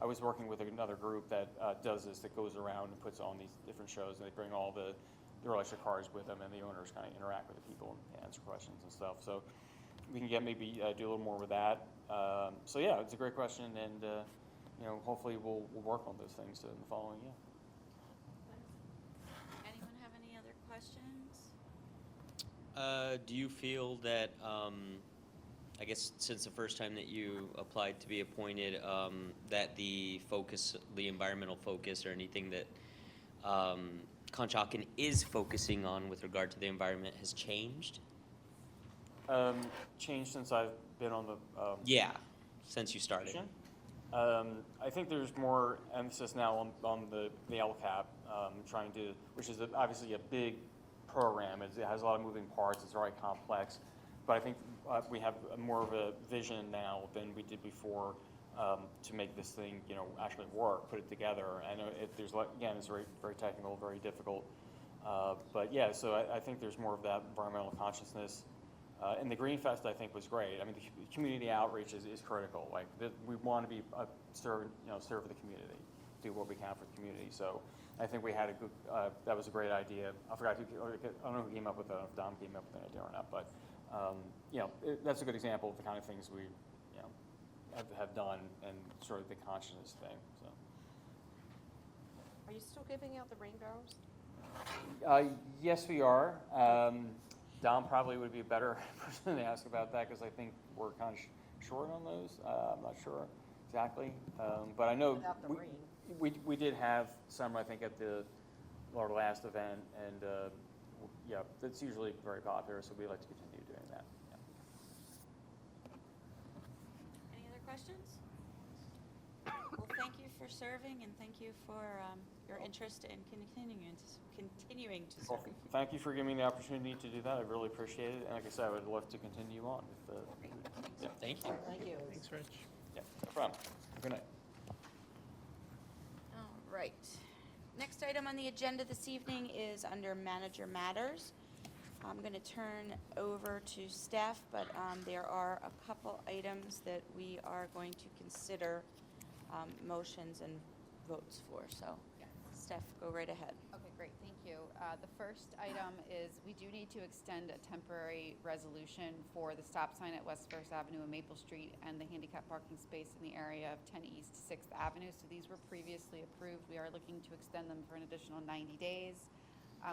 I was working with another group that does this, that goes around and puts on these different shows, and they bring all their electric cars with them, and the owners kind of interact with the people and answer questions and stuff. So we can maybe do a little more with that. So yeah, it's a great question, and hopefully we'll work on those things in the following year. Anyone have any other questions? Do you feel that, I guess since the first time that you applied to be appointed, that the environmental focus or anything that Conshohocken is focusing on with regard to the environment has changed? Changed since I've been on the... Yeah, since you started. I think there's more emphasis now on the LCAP, which is obviously a big program. It has a lot of moving parts. It's very complex. But I think we have more of a vision now than we did before to make this thing, actually work, put it together. I know it's very, very technical, very difficult. But yeah, so I think there's more of that environmental consciousness. And the Green Fest, I think, was great. I mean, the community outreach is critical. Like, we want to be serve the community, do what we can for the community. So I think we had a good, that was a great idea. I don't know who came up with it, if Dom came up with an idea or not, but that's a good example of the kind of things we have done, and sort of the consciousness thing. So. Are you still giving out the rain barrels? Yes, we are. Dom probably would be a better person to ask about that, because I think we're kind of short on those. I'm not sure exactly, but I know Without the rain. we did have some, I think, at our last event, and yeah, that's usually very popular, so we like to continue doing that. Yeah. Any other questions? Well, thank you for serving, and thank you for your interest in continuing to serve. Well, thank you for giving me the opportunity to do that. I really appreciate it, and like I said, I would love to continue on with Yeah, thank you. Thank you. Thanks, Rich. Yeah, no problem. Good night. All right. Next item on the agenda this evening is under Manager Matters. I'm going to turn over to staff, but there are a couple items that we are going to consider motions and votes for, so. Steph, go right ahead. Okay, great, thank you. The first item is we do need to extend a temporary resolution for the stop sign at West First Avenue and Maple Street and the handicap parking space in the area of 10 East 6th Avenue. So these were previously approved. We are looking to extend them for an additional 90 days.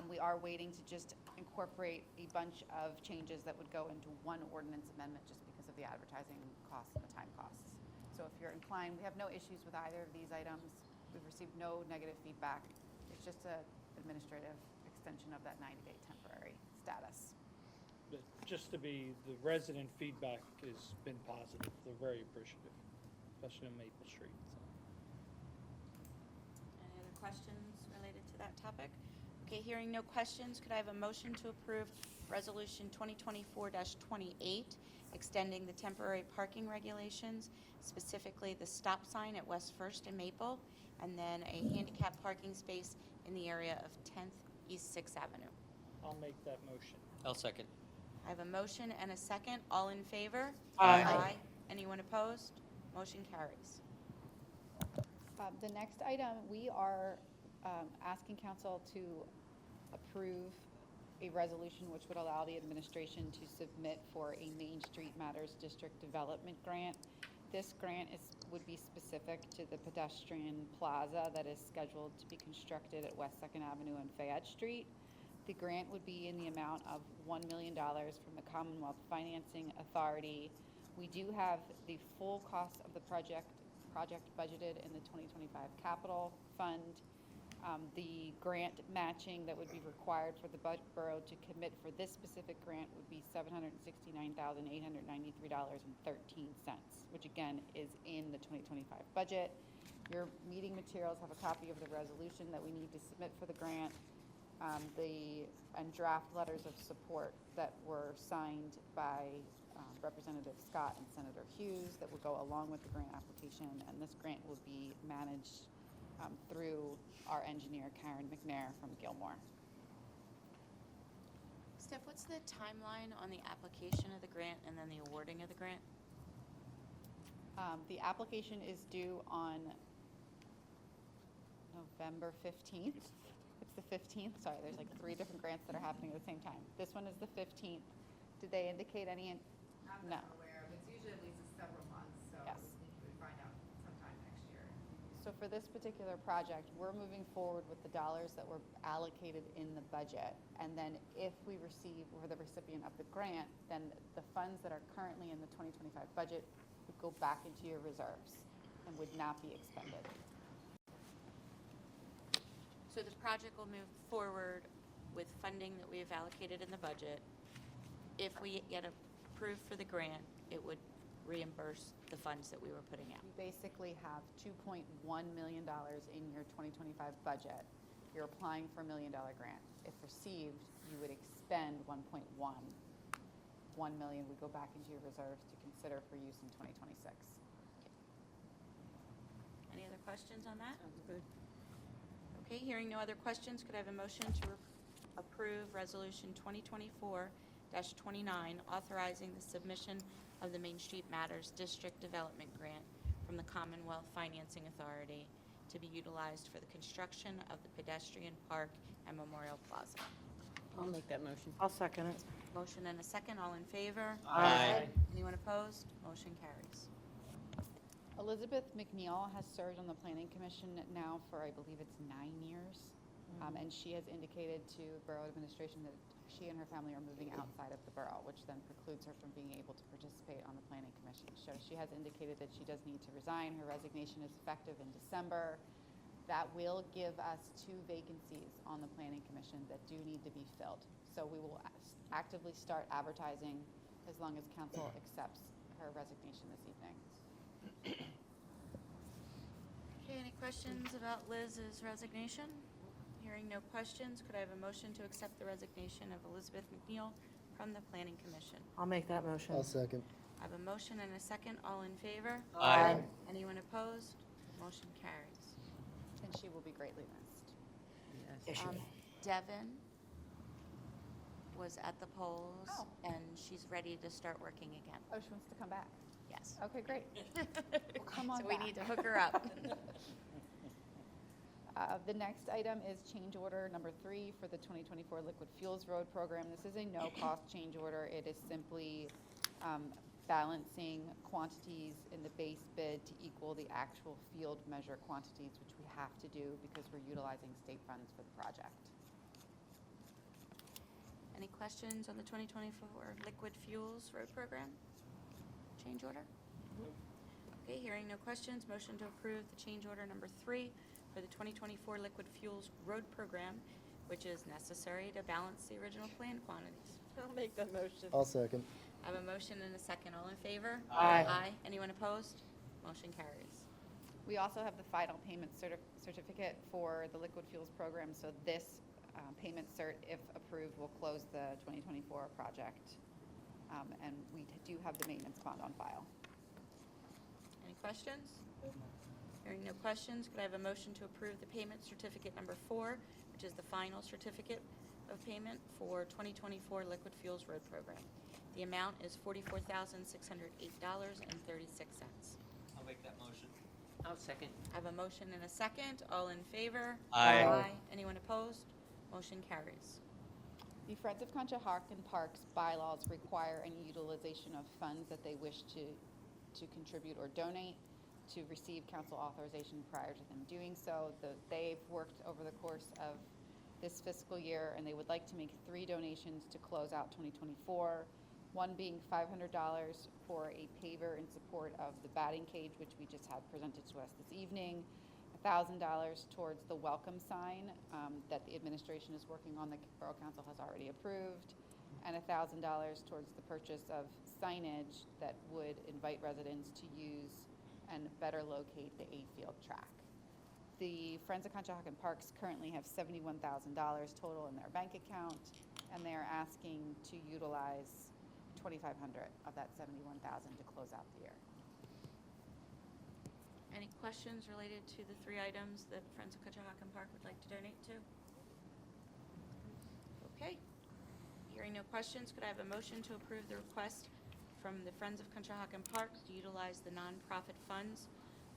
We are waiting to just incorporate a bunch of changes that would go into one ordinance amendment just because of the advertising costs and the time costs. So if you're inclined, we have no issues with either of these items. We've received no negative feedback. It's just an administrative extension of that 90-day temporary status. But just to be, the resident feedback has been positive. They're very appreciative, especially on Maple Street. So. Any other questions related to that topic? Okay, hearing no questions, could I have a motion to approve Resolution 2024-28, extending the temporary parking regulations, specifically the stop sign at West First and Maple, and then a handicap parking space in the area of 10th East 6th Avenue? I'll make that motion. I'll second. I have a motion and a second. All in favor? Aye. Anyone opposed? Motion carries. The next item, we are asking council to approve a resolution which would allow the administration to submit for a Main Street Matters District Development Grant. This grant would be specific to the pedestrian plaza that is scheduled to be constructed at West 2nd Avenue and Fayette Street. The grant would be in the amount of $1 million from the Commonwealth Financing Authority. We do have the full cost of the project budgeted in the 2025 capital fund. The grant matching that would be required for the borough to commit for this specific grant would be $769,893.13, which again is in the 2025 budget. Your meeting materials have a copy of the resolution that we need to submit for the grant, and draft letters of support that were signed by Representative Scott and Senator Hughes that will go along with the grant application, and this grant will be managed through our engineer, Karen McNair from Gilmore. Steph, what's the timeline on the application of the grant and then the awarding of the grant? The application is due on November 15th. It's the 15th. Sorry, there's like 3 different grants that are happening at the same time. This one is the 15th. Did they indicate any? No. Aware of. It's usually at least several months, so Yes. we find out sometime next year. So for this particular project, we're moving forward with the dollars that were allocated in the budget. And then if we receive, we're the recipient of the grant, then the funds that are currently in the 2025 budget would go back into your reserves and would not be expended. So the project will move forward with funding that we have allocated in the budget. If we get approved for the grant, it would reimburse the funds that we were putting out. You basically have $2.1 million in your 2025 budget. You're applying for a $1 million grant. If received, you would expend 1.1. 1 million would go back into your reserves to consider for use in 2026. Any other questions on that? Good. Okay, hearing no other questions, could I have a motion to approve Resolution 2024-29, authorizing the submission of the Main Street Matters District Development Grant from the Commonwealth Financing Authority to be utilized for the construction of the pedestrian park and Memorial Plaza? I'll make that motion. I'll second it. Motion and a second, all in favor? Aye. Anyone opposed? Motion carries. Elizabeth McNeil has served on the Planning Commission now for, I believe it's 9 years. And she has indicated to Borough Administration that she and her family are moving outside of the borough, which then precludes her from being able to participate on the Planning Commission. So she has indicated that she does need to resign. Her resignation is effective in December. That will give us 2 vacancies on the Planning Commission that do need to be filled. So we will actively start advertising as long as council accepts her resignation this evening. Okay, any questions about Liz's resignation? Hearing no questions, could I have a motion to accept the resignation of Elizabeth McNeil from the Planning Commission? I'll make that motion. I'll second. I have a motion and a second. All in favor? Aye. Anyone opposed? Motion carries. And she will be greatly missed. Yes, she will. Devin was at the polls, Oh. and she's ready to start working again. Oh, she wants to come back. Yes. Okay, great. Well, come on So we back. need to hook her up. The next item is change order number 3 for the 2024 Liquid Fuels Road Program. This is a no-cost change order. It is simply balancing quantities in the base bid to equal the actual field measure quantities, which we have to do because we're utilizing state funds for the project. Any questions on the 2024 Liquid Fuels Road Program? Change order? Okay, hearing no questions, motion to approve the change order number 3 for the 2024 Liquid Fuels Road Program, which is necessary to balance the original planned quantities. I'll make the motion. I'll second. I have a motion and a second. All in favor? Aye. Aye. Anyone opposed? Motion carries. We also have the final payment certificate for the Liquid Fuels Program, so this payment cert, if approved, will close the 2024 project. And we do have the maintenance bond on file. Any questions? Hearing no questions, could I have a motion to approve the payment certificate number 4, which is the final certificate of payment for 2024 Liquid Fuels Road Program? The amount is $44,608.36. I'll make that motion. I'll second. I have a motion and a second. All in favor? Aye. Anyone opposed? Motion carries. The Friends of Conshohocken Parks bylaws require any utilization of funds that they wish to contribute or donate to receive council authorization prior to them doing so. They've worked over the course of this fiscal year, and they would like to make 3 donations to close out 2024. One being $500 for a paver in support of the batting cage, which we just had presented to us this evening. $1,000 towards the welcome sign that the administration is working on, the Borough Council has already approved, and $1,000 towards the purchase of signage that would invite residents to use and better locate the A-field track. The Friends of Conshohocken Parks currently have $71,000 total in their bank account, and they're asking to utilize $2,500 of that $71,000 to close out the year. Any questions related to the 3 items that Friends of Conshohocken Park would like to donate to? Okay. Hearing no questions, could I have a motion to approve the request from the Friends of Conshohocken Park to utilize the nonprofit funds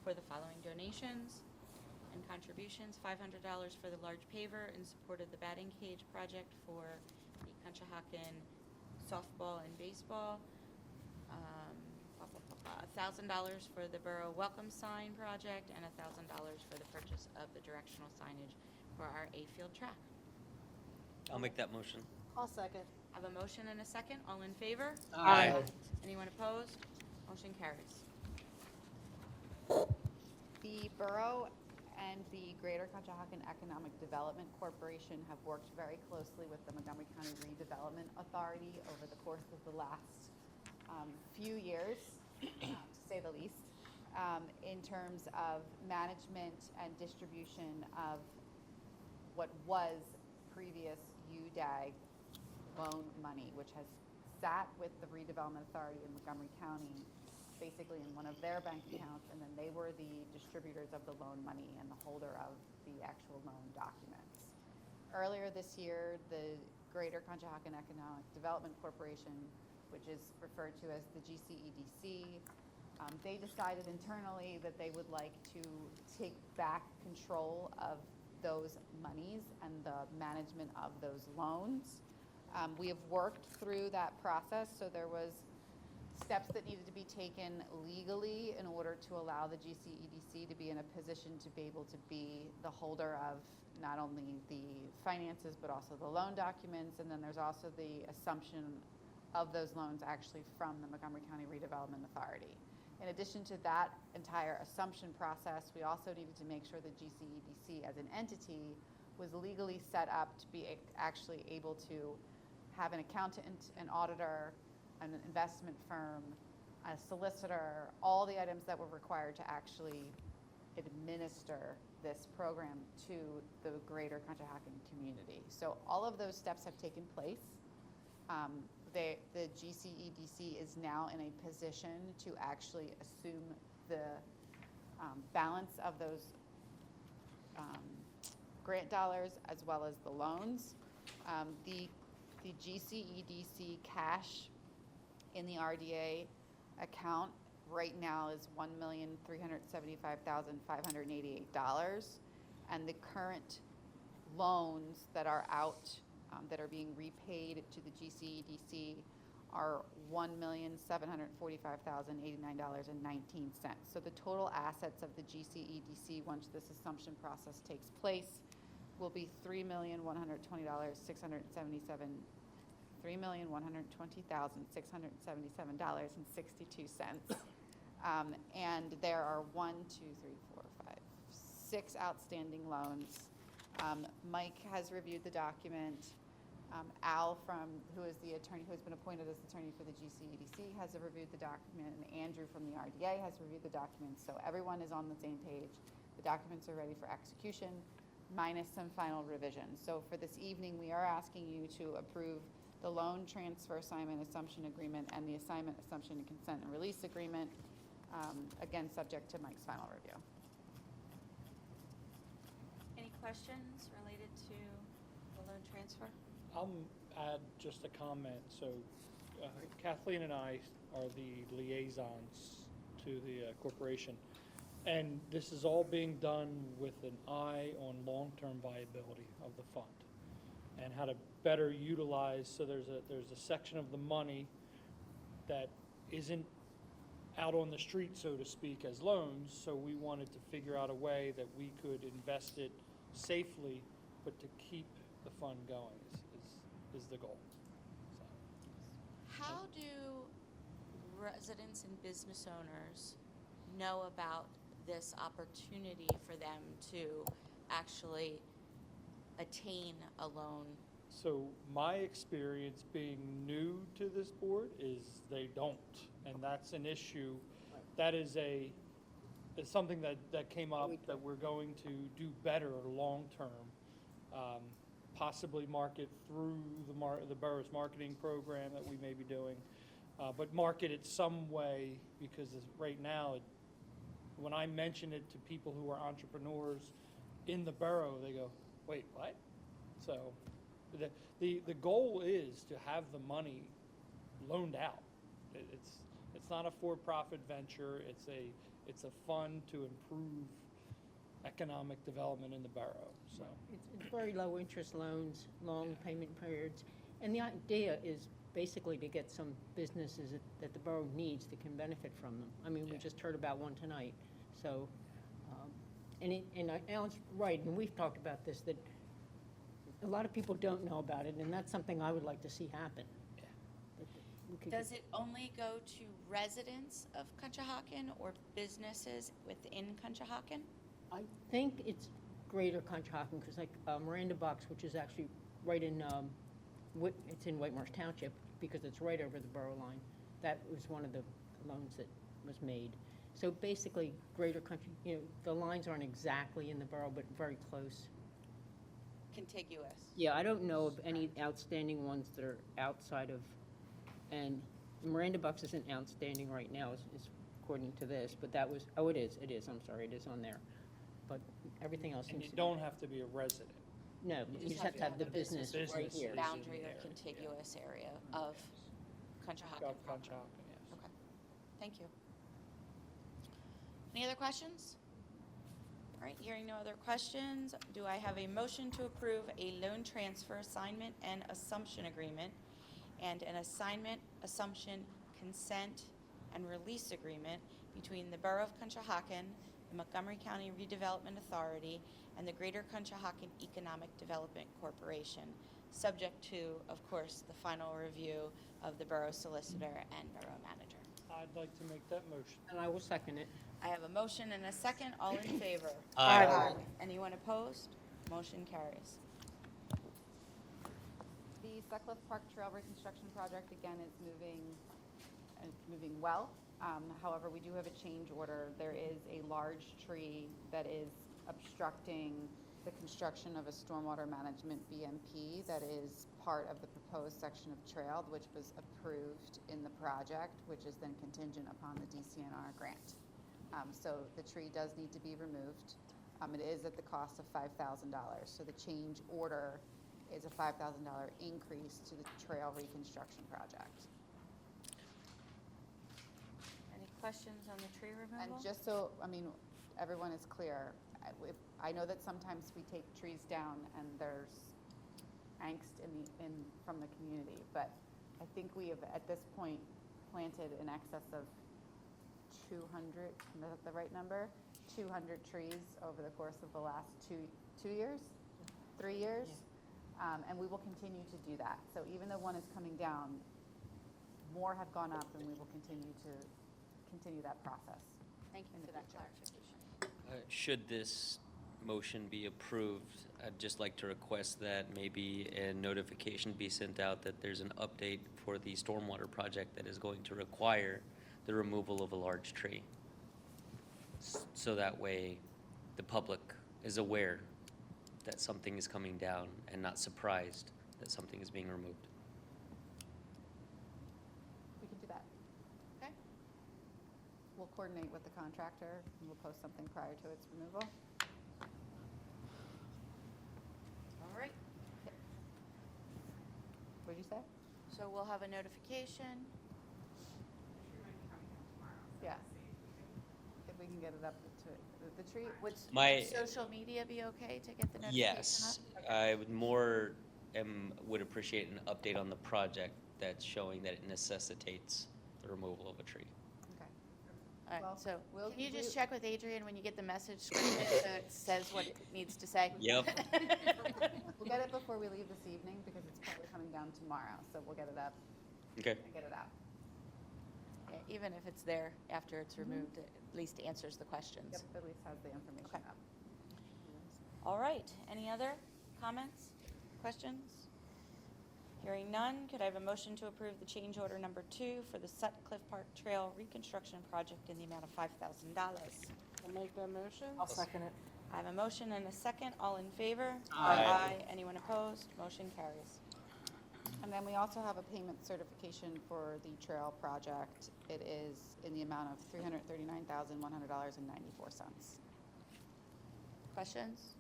for the following donations and contributions: $500 for the large paver in support of the batting cage project for the Conshohocken softball and baseball, $1,000 for the Borough Welcome Sign project, and $1,000 for the purchase of the directional signage for our A-field track. I'll make that motion. I'll second. I have a motion and a second. All in favor? Aye. Anyone opposed? Motion carries. The borough and the Greater Conshohocken Economic Development Corporation have worked very closely with the Montgomery County Redevelopment Authority over the course of the last few years, to say the least, in terms of management and distribution of what was previous UDAG loan money, which has sat with the Redevelopment Authority in Montgomery County, basically in one of their bank accounts, and then they were the distributors of the loan money and the holder of the actual loan documents. Earlier this year, the Greater Conshohocken Economic Development Corporation, which is referred to as the GCEDC, they decided internally that they would like to take back control of those monies and the management of those loans. We have worked through that process, so there was steps that needed to be taken legally in order to allow the GCEDC to be in a position to be able to be the holder of not only the finances but also the loan documents, and then there's also the assumption of those loans actually from the Montgomery County Redevelopment Authority. In addition to that entire assumption process, we also needed to make sure that GCEDC as an entity was legally set up to be actually able to have an accountant, an auditor, an investment firm, a solicitor, all the items that were required to actually administer this program to the Greater Conshohocken community. So all of those steps have taken place. The GCEDC is now in a position to actually assume the balance of those grant dollars as well as the loans. The GCEDC cash in the RDA account right now is $1,375,588. And the current loans that are out, that are being repaid to the GCEDC are $1,745,089.19. So the total assets of the GCEDC, once this assumption process takes place, will be $3,120,677.62. And there are 6 outstanding loans. Mike has reviewed the document. Al, who is the attorney, who has been appointed as attorney for the GCEDC, has reviewed the document, and Andrew from the RDA has reviewed the document. So everyone is on the same page. The documents are ready for execution, minus some final revisions. So for this evening, we are asking you to approve the loan transfer assignment assumption agreement and the assignment assumption and consent and release agreement, again, subject to Mike's final review. Any questions related to the loan transfer? I'll add just a comment. So Kathleen and I are the liaisons to the corporation. And this is all being done with an eye on long-term viability of the fund and how to better utilize. So there's a section of the money that isn't out on the street, so to speak, as loans. So we wanted to figure out a way that we could invest it safely, but to keep the fund going is the goal. So. How do residents and business owners know about this opportunity for them to actually attain a loan? So my experience being new to this board is they don't, and that's an issue. That is it's something that came up that we're going to do better long-term, possibly market through the borough's marketing program that we may be doing, but market it some way, because right now, when I mention it to people who are entrepreneurs in the borough, they go, wait, what? So the goal is to have the money loaned out. It's not a for-profit venture. It's a fund to improve economic development in the borough. So It's very low interest loans, long payment periods, and the idea is basically to get some businesses that the borough needs that can benefit from them. I mean, we just heard about one tonight. So, and Alan's right, and we've talked about this, that a lot of people don't know about it, and that's something I would like to see happen. Does it only go to residents of Conshohocken or businesses within Conshohocken? I think it's greater Conshohocken, because like Miranda Box, which is actually right in, it's in White Marsh Township, because it's right over the borough line. That was one of the loans that was made. So basically, greater country, the lines aren't exactly in the borough, but very close. Contiguous. Yeah, I don't know of any outstanding ones that are outside of, and Miranda Bucks isn't outstanding right now, is according to this, but that was, it is, I'm sorry, it is on there. But everything else and seems you to don't have to be a resident. No, you just have to have the business right here. Boundary or contiguous area of Conshohocken. Of Conshohocken, yes. Okay, thank you. Any other questions? All right, hearing no other questions, do I have a motion to approve a loan transfer assignment and assumption agreement and an assignment, assumption, consent, and release agreement between the Borough of Conshohocken, the Montgomery County Redevelopment Authority, and the Greater Conshohocken Economic Development Corporation, subject to, of course, the final review of the Borough Solicitor and Borough Manager. I'd like to make that motion. And I will second it. I have a motion and a second. All in favor? Aye. Anyone opposed? Motion carries. The Sutcliffe Park Trail Reconstruction Project, again, is moving well. However, we do have a change order. There is a large tree that is obstructing the construction of a stormwater management BMP that is part of the proposed section of trail, which was approved in the project, which is then contingent upon the DCNR grant. So the tree does need to be removed. It is at the cost of $5,000. So the change order is a $5,000 increase to the trail reconstruction project. Any questions on the tree removal? And just so, everyone is clear, I know that sometimes we take trees down and there's angst from the community, but I think we have, at this point, planted in excess of 200, is that the right number? 200 trees over the course of the last 2 years, 3 years. And we will continue to do that. So even though one is coming down, more have gone up, and we will continue that process. Thank you for that clarification. Should this motion be approved, I'd just like to request that maybe a notification be sent out that there's an update for the stormwater project that is going to require the removal of a large tree. So that way the public is aware that something is coming down and not surprised that something is being removed. We can do that. Okay? We'll coordinate with the contractor, and we'll post something prior to its removal. All right, What did you say? so we'll have a notification. Yeah. If we can get it up to the tree. Would My- social media be okay to get the notification Yes, up? I would would appreciate an update on the project that's showing that it necessitates the removal of a tree. Okay. All Well, right, so we'll- can you just we- check with Adrian when you get the message scripted so it says what it needs to say? Yep. We'll get it before we leave this evening, because it's probably coming down tomorrow, so we'll get it up Okay. and get it out. Yeah, even if it's there after it's removed, it at least answers the questions. Yep, at least has the information Okay. up. All right, any other comments, questions? Hearing none, could I have a motion to approve the change order number 2 for the Sutcliffe Park Trail reconstruction project in the amount of $5,000? I'll make that motion. I'll second it. I have a motion and a second. All in favor? Aye. Anyone opposed? Motion carries. And then we also have a payment certification for the trail project. It is in the amount of $339,100.94. Questions?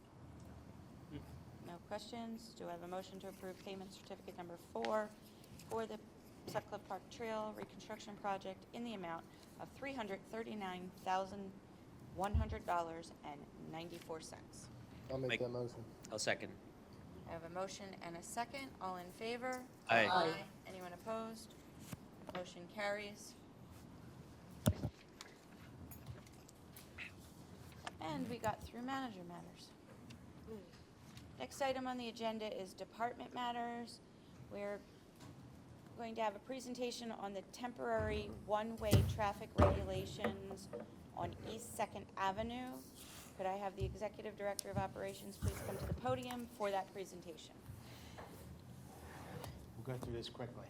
No questions? Do I have a motion to approve payment certificate number 4 for the Sutcliffe Park Trail reconstruction project in the amount of $339,100.94? I'll make Make- that motion. I'll second. I have a motion and a second. All in favor? Aye. Anyone opposed? Motion carries. And we got through manager matters. Next item on the agenda is department matters. We're going to have a presentation on the temporary one-way traffic regulations on East Second Avenue. Could I have the Executive Director of Operations please come to the podium for that presentation? We'll go through this quickly.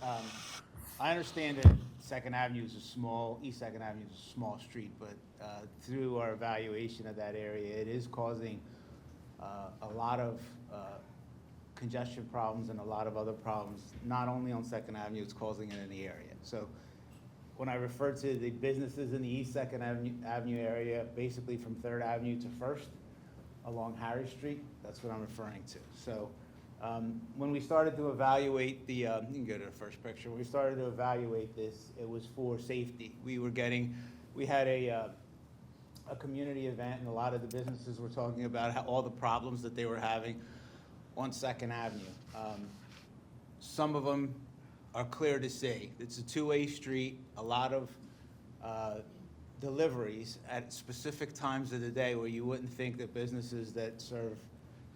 I understand that Second Avenue is East Second Avenue is a small street, but through our evaluation of that area, it is causing a lot of congestion problems and a lot of other problems, not only on Second Avenue, it's causing it in the area. So when I refer to the businesses in the East Second Avenue area, basically from Third Avenue to First along Harry Street, that's what I'm referring to. So when we started to evaluate the, you can go to the first picture. When we started to evaluate this, it was for safety. We had a community event, and a lot of the businesses were talking about all the problems that they were having on Second Avenue. Some of them are clear to see. It's a two-way street, a lot of deliveries at specific times of the day where you wouldn't think that businesses that serve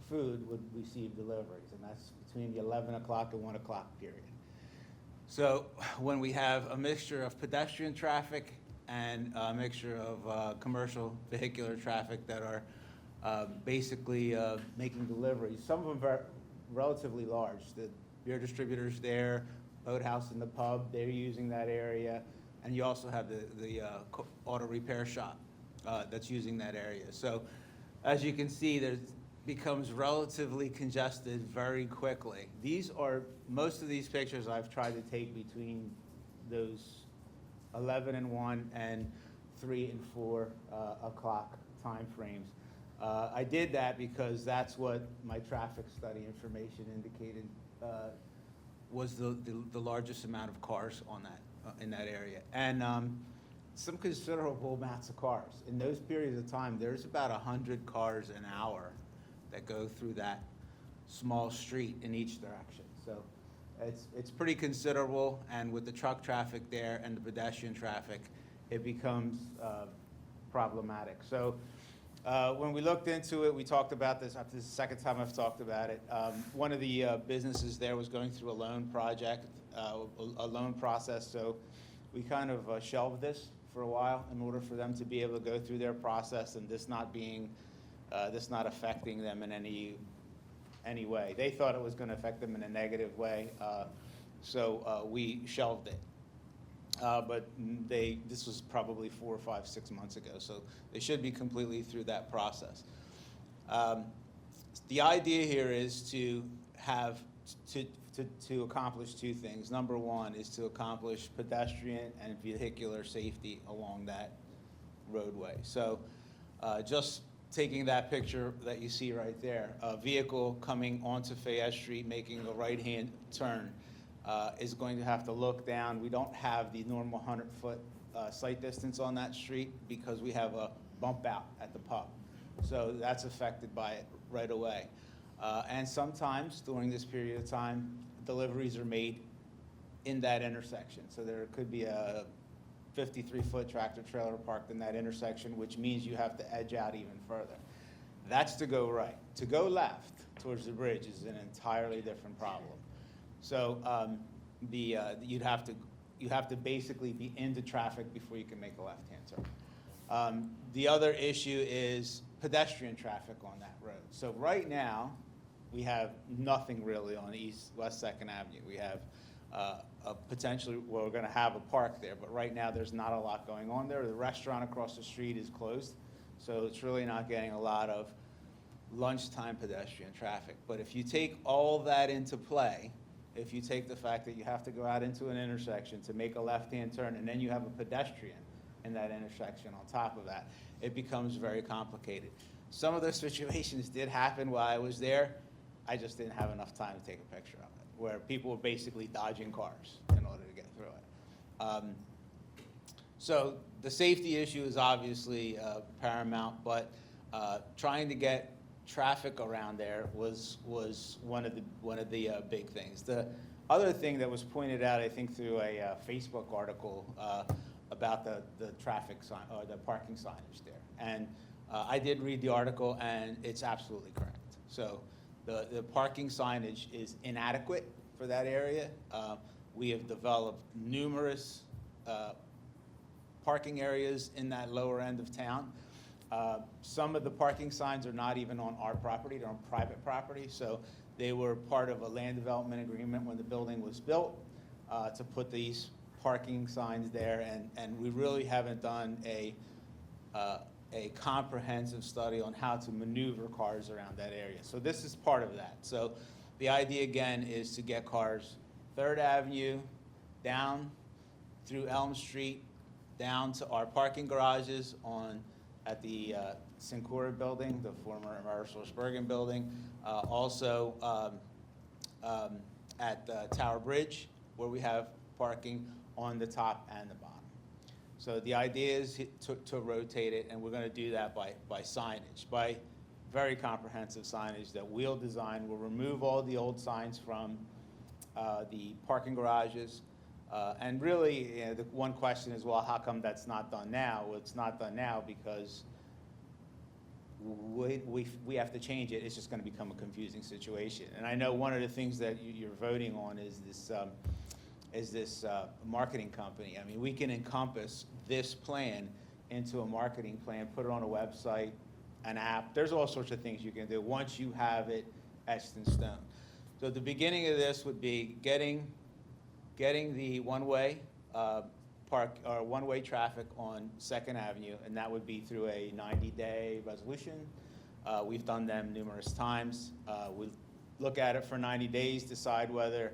food would receive deliveries, and that's between the 11 o'clock and 1 o'clock period. So when we have a mixture of pedestrian traffic and a mixture of commercial vehicular traffic that are basically making deliveries, some of them are relatively large. The beer distributors there, Boathouse and the pub, they're using that area, and you also have the auto repair shop that's using that area. So as you can see, there's becomes relatively congested very quickly. Most of these pictures I've tried to take between those 11 and 1 and 3 and 4 o'clock time frames. I did that because that's what my traffic study information indicated was the largest amount of cars on that in that area. And some considerable amounts of cars. In those periods of time, there's about 100 cars an hour that go through that small street in each direction. So it's pretty considerable, and with the truck traffic there and the pedestrian traffic, it becomes problematic. So when we looked into it, we talked about this. This is the second time I've talked about it. One of the businesses there was going through a loan project, a loan process. So we kind of shelved this for a while in order for them to be able to go through their process and this not affecting them in any way. They thought it was going to affect them in a negative way, so we shelved it. But this was probably 4 or 5, 6 months ago, so they should be completely through that process. The idea here is to have to accomplish two things. Number one is to accomplish pedestrian and vehicular safety along that roadway. So just taking that picture that you see right there, a vehicle coming onto Fayette Street making a right-hand turn is going to have to look down. We don't have the normal 100-foot sight distance on that street because we have a bump out at the pub. So that's affected by it right away. And sometimes during this period of time, deliveries are made in that intersection. So there could be a 53-foot tractor trailer parked in that intersection, which means you have to edge out even further. That's to go right. To go left towards the bridge is an entirely different problem. So you have to basically be into traffic before you can make a left-hand turn. The other issue is pedestrian traffic on that road. So right now, we have nothing really on West 2nd Avenue. We have potentially, well, we're going to have a park there, but right now there's not a lot going on there. The restaurant across the street is closed, so it's really not getting a lot of lunchtime pedestrian traffic. But if you take all that into play, if you take the fact that you have to go out into an intersection to make a left-hand turn, and then you have a pedestrian in that intersection on top of that, it becomes very complicated. Some of those situations did happen while I was there. I just didn't have enough time to take a picture of it, where people were basically dodging cars in order to get through it. So the safety issue is obviously paramount, but trying to get traffic around there was one of the big things. The other thing that was pointed out, I think, through a Facebook article about the traffic sign or the parking signage there, and I did read the article, and it's absolutely correct. So the parking signage is inadequate for that area. We have developed numerous parking areas in that lower end of town. Some of the parking signs are not even on our property, they're on private property. So they were part of a land development agreement when the building was built to put these parking signs there. And we really haven't done a comprehensive study on how to maneuver cars around that area. So this is part of that. So the idea again is to get cars 3rd Avenue down through Elm Street, down to our parking garages at the Sincora building, the former Amerisource building, also at Tower Bridge, where we have parking on the top and the bottom. So the idea is to rotate it, and we're going to do that by signage, by very comprehensive signage that we'll design. We'll remove all the old signs from the parking garages. And really, the one question is, well, how come that's not done now? Well, it's not done now because we have to change it. It's just going to become a confusing situation. And I know one of the things that you're voting on is this marketing company. I mean, we can encompass this plan into a marketing plan, put it on a website, an app. There's all sorts of things you can do once you have it etched in stone. So the beginning of this would be getting the one-way one-way traffic on 2nd Avenue, and that would be through a 90-day resolution. We've done them numerous times. We look at it for 90 days, decide whether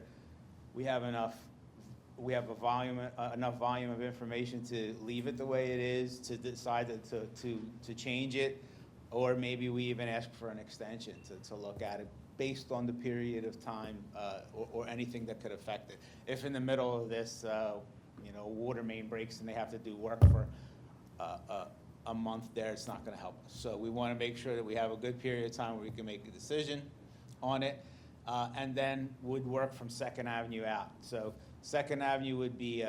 we have enough volume of information to leave it the way it is, to decide to change it, or maybe we even ask for an extension to look at it based on the period of time or anything that could affect it. If in the middle of this water main breaks and they have to do work for a month there, it's not going to help us. So we want to make sure that we have a good period of time where we can make a decision on it, and then would work from Second Avenue out. So Second Avenue would be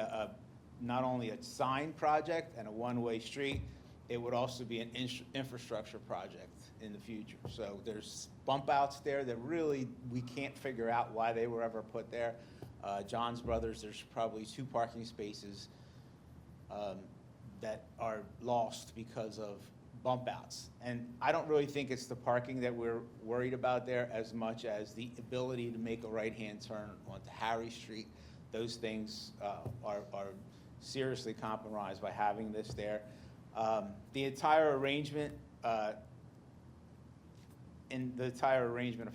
not only a sign project and a one-way street, it would also be an infrastructure project in the future. So there's bump outs there that really we can't figure out why they were ever put there. John's Brothers, there's probably 2 parking spaces that are lost because of bump outs. And I don't really think it's the parking that we're worried about there as much as the ability to make a right-hand turn onto Harry Street. Those things are seriously compromised by having this there. The entire arrangement of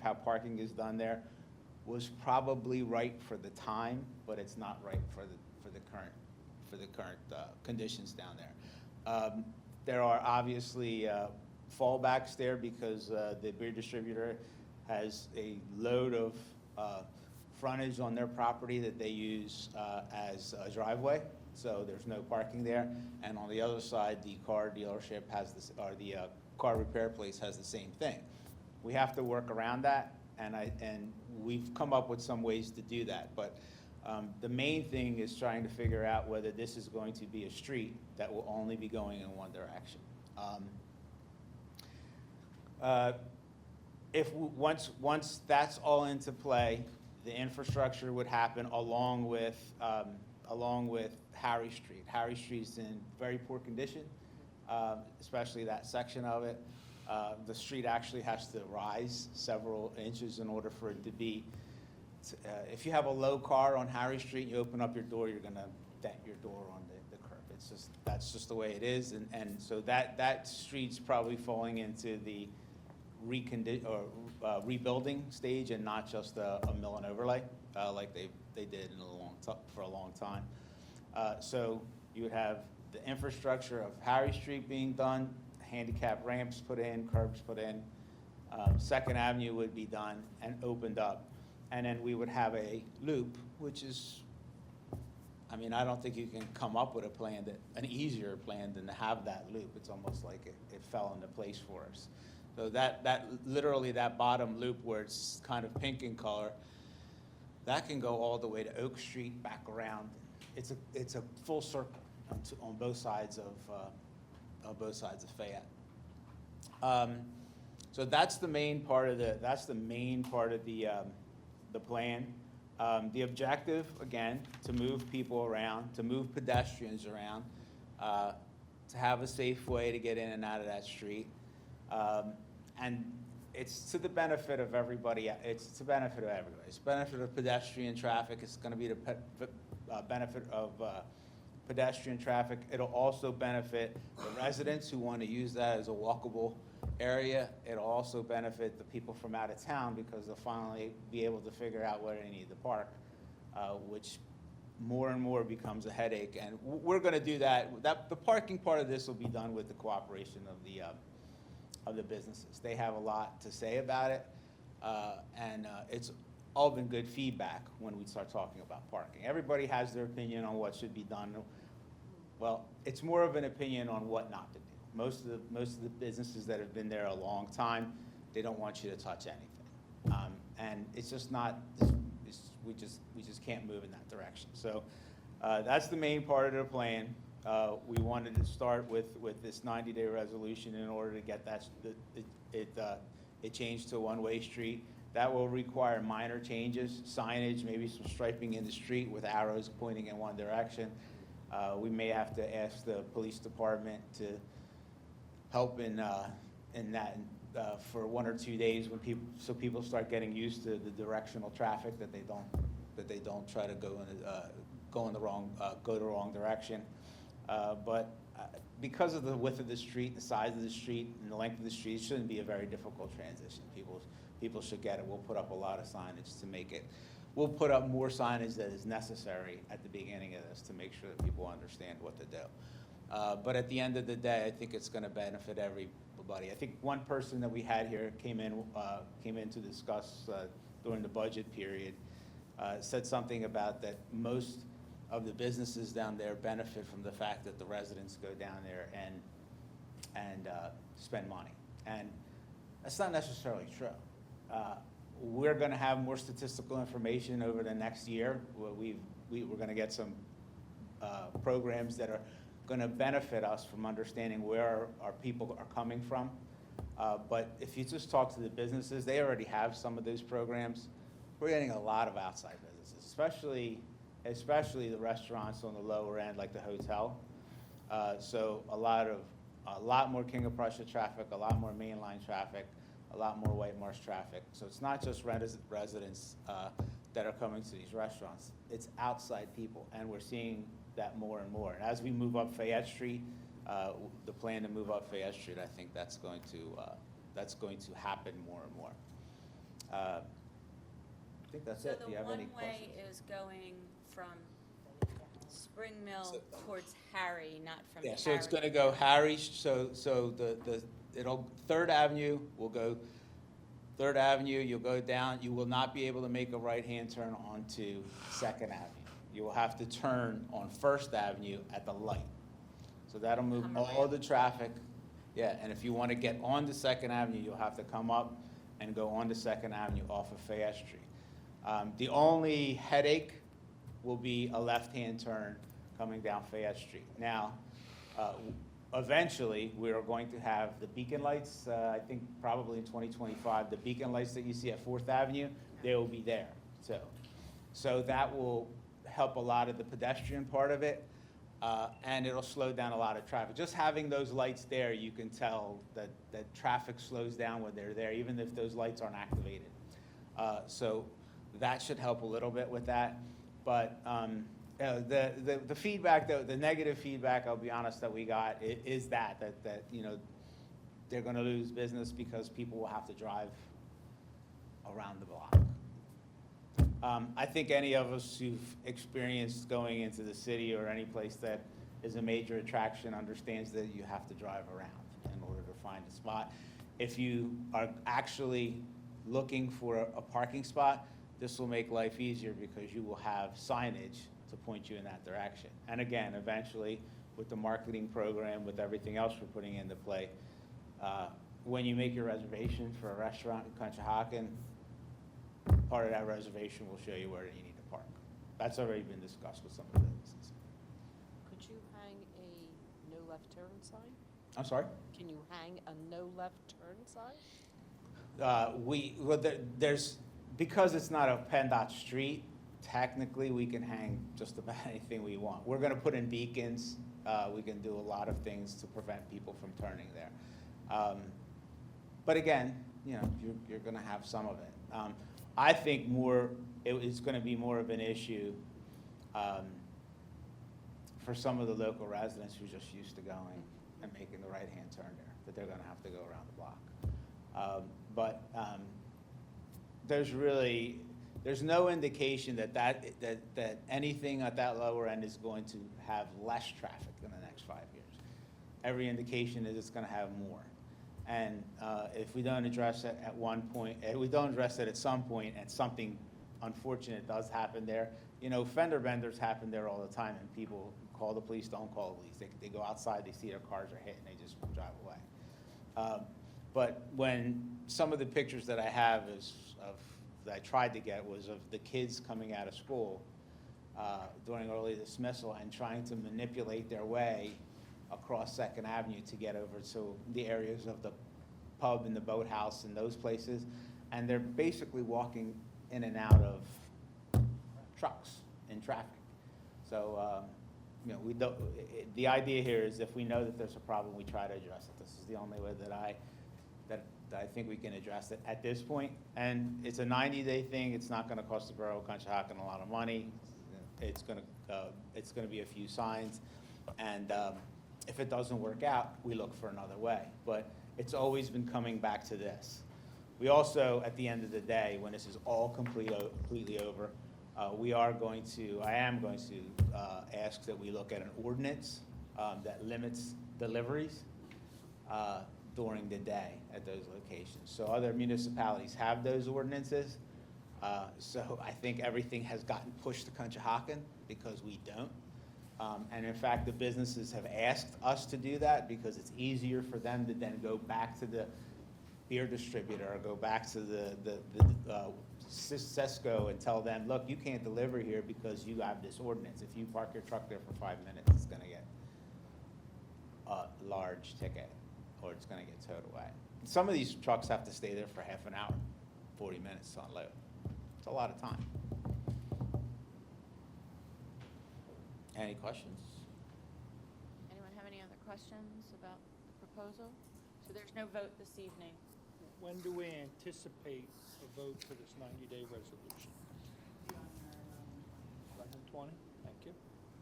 how parking is done there was probably right for the time, but it's not right for the current conditions down there. There are obviously fallbacks there because the beer distributor has a load of frontage on their property that they use as a driveway, so there's no parking there. And on the other side, the car dealership has this, or the car repair place has the same thing. We have to work around that, and we've come up with some ways to do that. But the main thing is trying to figure out whether this is going to be a street that will only be going in one direction. Once that's all into play, the infrastructure would happen along with Harry Street. Harry Street's in very poor condition, especially that section of it. The street actually has to rise several inches in order for it to be. If you have a low car on Harry Street and you open up your door, you're going to dent your door on the curb. That's just the way it is, and so that street's probably falling into the rebuilding stage and not just a mill and overlay like they did for a long time. So you would have the infrastructure of Harry Street being done, handicap ramps put in, curbs put in. Second Avenue would be done and opened up. And then we would have a loop, which is, I mean, I don't think you can come up with an easier plan than to have that loop. It's almost like it fell into place for us. So literally that bottom loop where it's kind of pink in color, that can go all the way to Oak Street, back around. It's a full circle on both sides of Fayette. So that's the main part of the plan. The objective, again, to move people around, to move pedestrians around, to have a safe way to get in and out of that street. And it's to the benefit of everybody. It's to the benefit of everybody. It's the benefit of pedestrian traffic. It's going to be the benefit of pedestrian traffic. It'll also benefit the residents who want to use that as a walkable area. It'll also benefit the people from out of town because they'll finally be able to figure out where they need to park, which more and more becomes a headache. And we're going to do that. The parking part of this will be done with the cooperation of the businesses. They have a lot to say about it, and it's all been good feedback when we start talking about parking. Everybody has their opinion on what should be done. Well, it's more of an opinion on what not to do. Most of the businesses that have been there a long time, they don't want you to touch anything, and it's just not. We just can't move in that direction. So that's the main part of the plan. We wanted to start with this 90-day resolution in order to get it changed to a one-way street. That will require minor changes, signage, maybe some striping in the street with arrows pointing in one direction. We may have to ask the police department to help in that for 1 or 2 days when people start getting used to the directional traffic, that they don't try to go the wrong direction. But because of the width of the street, the size of the street, and the length of the street, it shouldn't be a very difficult transition. People should get it. We'll put up a lot of signage to make it. We'll put up more signage that is necessary at the beginning of this to make sure that people understand what to do. But at the end of the day, I think it's going to benefit everybody. I think one person that we had here came in to discuss during the budget period, said something about that most of the businesses down there benefit from the fact that the residents go down there and spend money. And that's not necessarily true. We're going to have more statistical information over the next year. We're going to get some programs that are going to benefit us from understanding where our people are coming from. But if you just talk to the businesses, they already have some of those programs. We're getting a lot of outside businesses, especially the restaurants on the lower end, like the hotel. So a lot more King of Prussia traffic, a lot more mainline traffic, a lot more White Marsh traffic. So it's not just residents that are coming to these restaurants. It's outside people, and we're seeing that more and more. And as we move up Fayette Street, the plan to move up Fayette Street, I think that's going to happen more and more. I think that's it. Do you have any So the questions? one-way is going from Spring Mill towards Harry, not from Harry. Yeah, so it's gonna go Harry, so Third Avenue will go, Third Avenue, you'll go down, you will not be able to make a right-hand turn onto Second Avenue. You will have to turn on First Avenue at the light. So that'll move all the traffic. Yeah, and if you want to get onto Second Avenue, you'll have to come up and go onto Second Avenue off of Fayette Street. The only headache will be a left-hand turn coming down Fayette Street. Now, eventually, we are going to have the beacon lights, I think probably in 2025, the beacon lights that you see at 4th Avenue, they will be there too. So that will help a lot of the pedestrian part of it, and it'll slow down a lot of traffic. Just having those lights there, you can tell that traffic slows down when they're there, even if those lights aren't activated. So that should help a little bit with that. But the feedback, the negative feedback, I'll be honest, that we got is that they're going to lose business because people will have to drive around the block. I think any of us who've experienced going into the city or any place that is a major attraction understands that you have to drive around in order to find a spot. If you are actually looking for a parking spot, this will make life easier because you will have signage to point you in that direction. And again, eventually, with the marketing program, with everything else we're putting into play, when you make your reservation for a restaurant in Conshohocken, part of that reservation will show you where you need to park. That's already been discussed with some of the businesses. Could you hang a no left turn sign? I'm sorry? Can you hang a no left turn sign? Because it's not a PennDOT street, technically we can hang just about anything we want. We're going to put in beacons. We can do a lot of things to prevent people from turning there. But again, you're going to have some of it. I think it's going to be more of an issue for some of the local residents who are just used to going and making the right-hand turn there, that they're going to have to go around the block. But there's no indication that anything at that lower end is going to have less traffic in the next 5 years. Every indication is it's going to have more. And if we don't address it at one point, if we don't address it at some point, and something unfortunate does happen there, fender benders happen there all the time, and people call the police, don't call the police. They go outside, they see their cars are hit, and they just drive away. But when some of the pictures that I have that I tried to get was of the kids coming out of school during early dismissal and trying to manipulate their way across Second Avenue to get over to the areas of the pub and the boathouse and those places, and they're basically walking in and out of trucks in traffic. So, the idea here is if we know that there's a problem, we try to address it. This is the only way that I think we can address it at this point. And it's a 90-day thing. It's not going to cost the Borough of Conshohocken a lot of money. It's going to be a few signs, and if it doesn't work out, we look for another way. But it's always been coming back to this. We also, at the end of the day, when this is all completely over, I am going to ask that we look at an ordinance that limits deliveries during the day at those locations. So other municipalities have those ordinances. So I think everything has gotten pushed to Conshohocken because we don't. And in fact, the businesses have asked us to do that because it's easier for them to then go back to the beer distributor or go back to the Cisco and tell them, look, you can't deliver here because you have this ordinance. If you park your truck there for 5 minutes, it's gonna get a large ticket, or it's gonna get towed away. Some of these trucks have to stay there for half an hour, 40 minutes to unload. It's a lot of time. Any questions? Anyone have any other questions about the proposal? So there's no vote this evening. When do we anticipate a vote for this 90-day resolution? 11/20, thank you.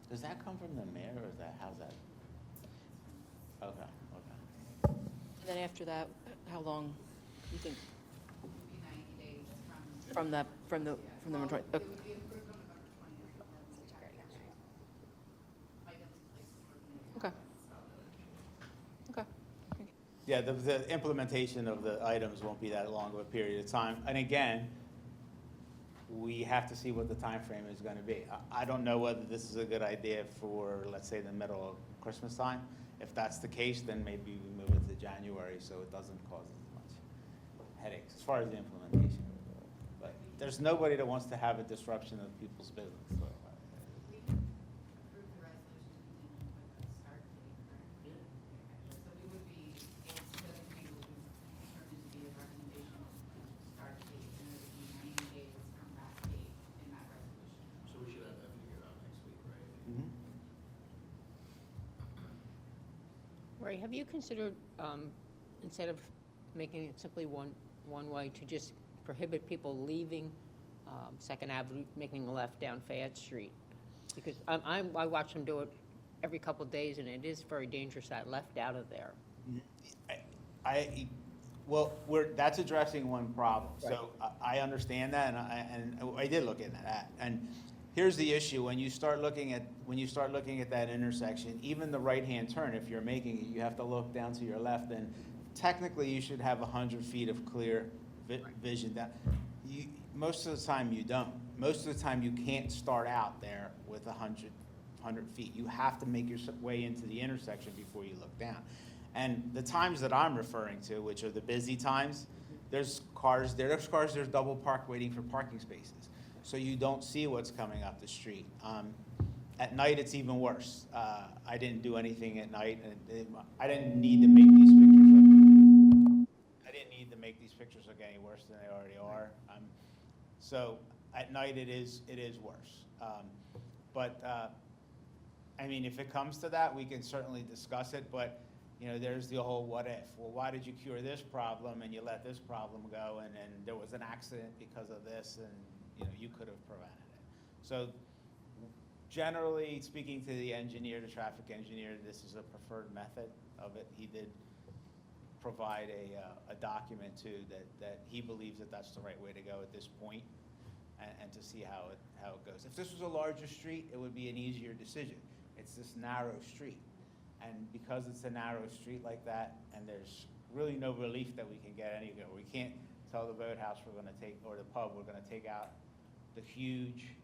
Does that come from the mayor, or is that, how's that? Okay, okay. And then after that, how long do you think? From the majority? Okay. Okay. Okay. Yeah, the implementation of the items won't be that long of a period of time. And again, we have to see what the time frame is going to be. I don't know whether this is a good idea for, let's say, the middle of Christmas time. If that's the case, then maybe we move it to January so it doesn't cause as much headaches as far as the implementation. But there's nobody that wants to have a disruption of people's business. So, Ray, have you considered, instead of making it simply one way, to just prohibit people leaving Second Avenue, making a left down Fayette Street? Because I watch them do it every couple of days, and it is very dangerous, that left out of there. Well, that's addressing one problem. So I understand that, and I did look into that. And here's the issue: when you start looking at that intersection, even the right-hand turn, if you're making it, you have to look down to your left, and technically you should have 100 feet of clear vision. Most of the time you don't. Most of the time you can't start out there with 100 feet. You have to make your way into the intersection before you look down. And the times that I'm referring to, which are the busy times, there's cars there. There's double parked waiting for parking spaces. So you don't see what's coming up the street. At night, it's even worse. I didn't do anything at night, and I didn't need to make these pictures. I didn't need to make these pictures look any worse than they already are. So at night, it is worse. I mean, if it comes to that, we can certainly discuss it. But you know, there's the whole what if. Well, why did you cure this problem and you let this problem go, and then there was an accident because of this, and you know, you could have prevented it. So generally speaking to the engineer, the traffic engineer, this is a preferred method of it. He did provide a document too that he believes that that's the right way to go at this point, and to see how it goes. If this was a larger street, it would be an easier decision. It's this narrow street. And because it's a narrow street like that, and there's really no relief that we can get anywhere, we can't tell the boathouse we're going to take, or the pub, we're going to take out the huge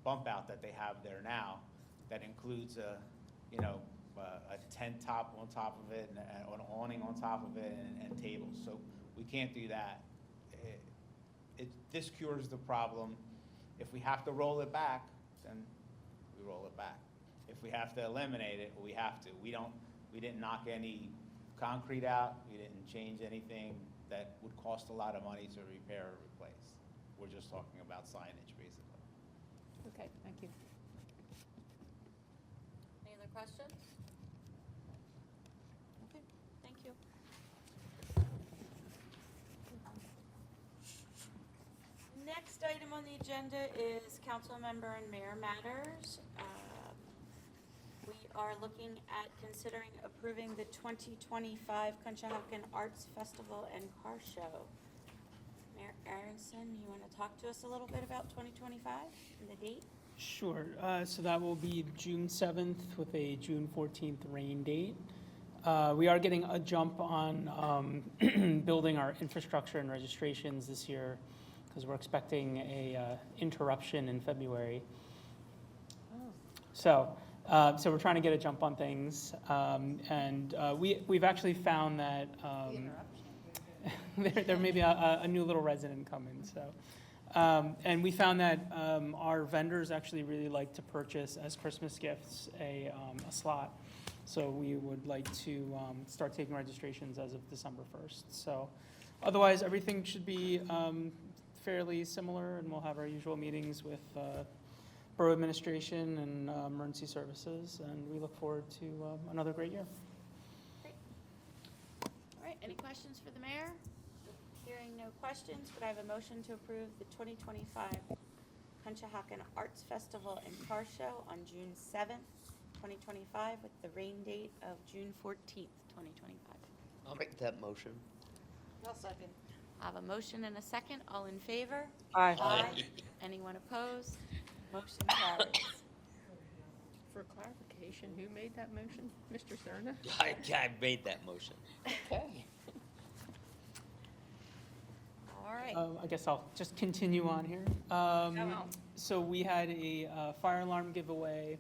bump out that they have there now, that includes a tent top on top of it, and an awning on top of it, and tables. So we can't do that. This cures the problem. If we have to roll it back, then we roll it back. If we have to eliminate it, we have to. We didn't knock any concrete out. We didn't change anything that would cost a lot of money to repair or replace. We're just talking about signage, basically. Okay, thank you. Any other questions? Okay, thank you. Next item on the agenda is council member and mayor matters. We are looking at considering approving the 2025 Conshohocken Arts Festival and Car Show. Mayor Aronson, you want to talk to us a little bit about 2025 and the date? Sure. So that will be June 7th with a June 14th rain date. We are getting a jump on building our infrastructure and registrations this year because we're expecting a interruption in February. So, so we're trying to get a jump on things, and we've actually found that there may be a new little resident coming. So, and we found that our vendors actually really like to purchase as Christmas gifts a slot. So we would like to start taking registrations as of December 1st. So, otherwise everything should be fairly similar, and we'll have our usual meetings with Borough Administration and Emergency Services, and we look forward to another great year. All right, any questions for the mayor? Hearing no questions, could I have a motion to approve the 2025 Conshohocken Arts Festival and Car Show on June 7th, 2025, with the rain date of June 14th, 2025? I'll make that motion. I'll second. I have a motion and a second. All in favor? Aye. Aye. Anyone opposed? Motion carries. For clarification, who made that motion? Mr. Cerna? I made that motion. Okay. All right. I guess I'll just continue on here. So we had a fire alarm giveaway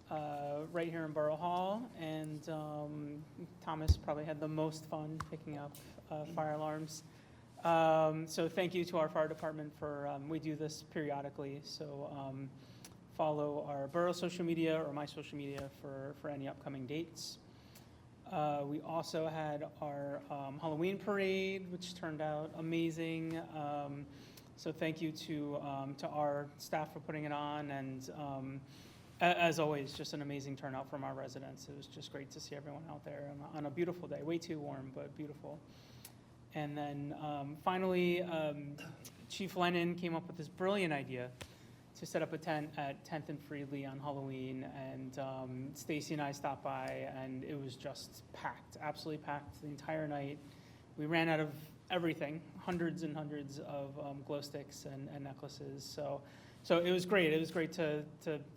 right here in Borough Hall, and Thomas probably had the most fun picking up fire alarms. So thank you to our fire department for, we do this periodically, so follow our borough social media or my social media for any upcoming dates. We also had our Halloween parade, which turned out amazing. So thank you to our staff for putting it on, and as always, just an amazing turnout from our residents. It was just great to see everyone out there on a beautiful day, way too warm, but beautiful. And then finally, Chief Lennon came up with this brilliant idea to set up a tent at 10th and Freedley on Halloween, and Stacy and I stopped by, and it was just packed, absolutely packed the entire night. We ran out of everything, hundreds and hundreds of glow sticks and necklaces. So it was great. It was great to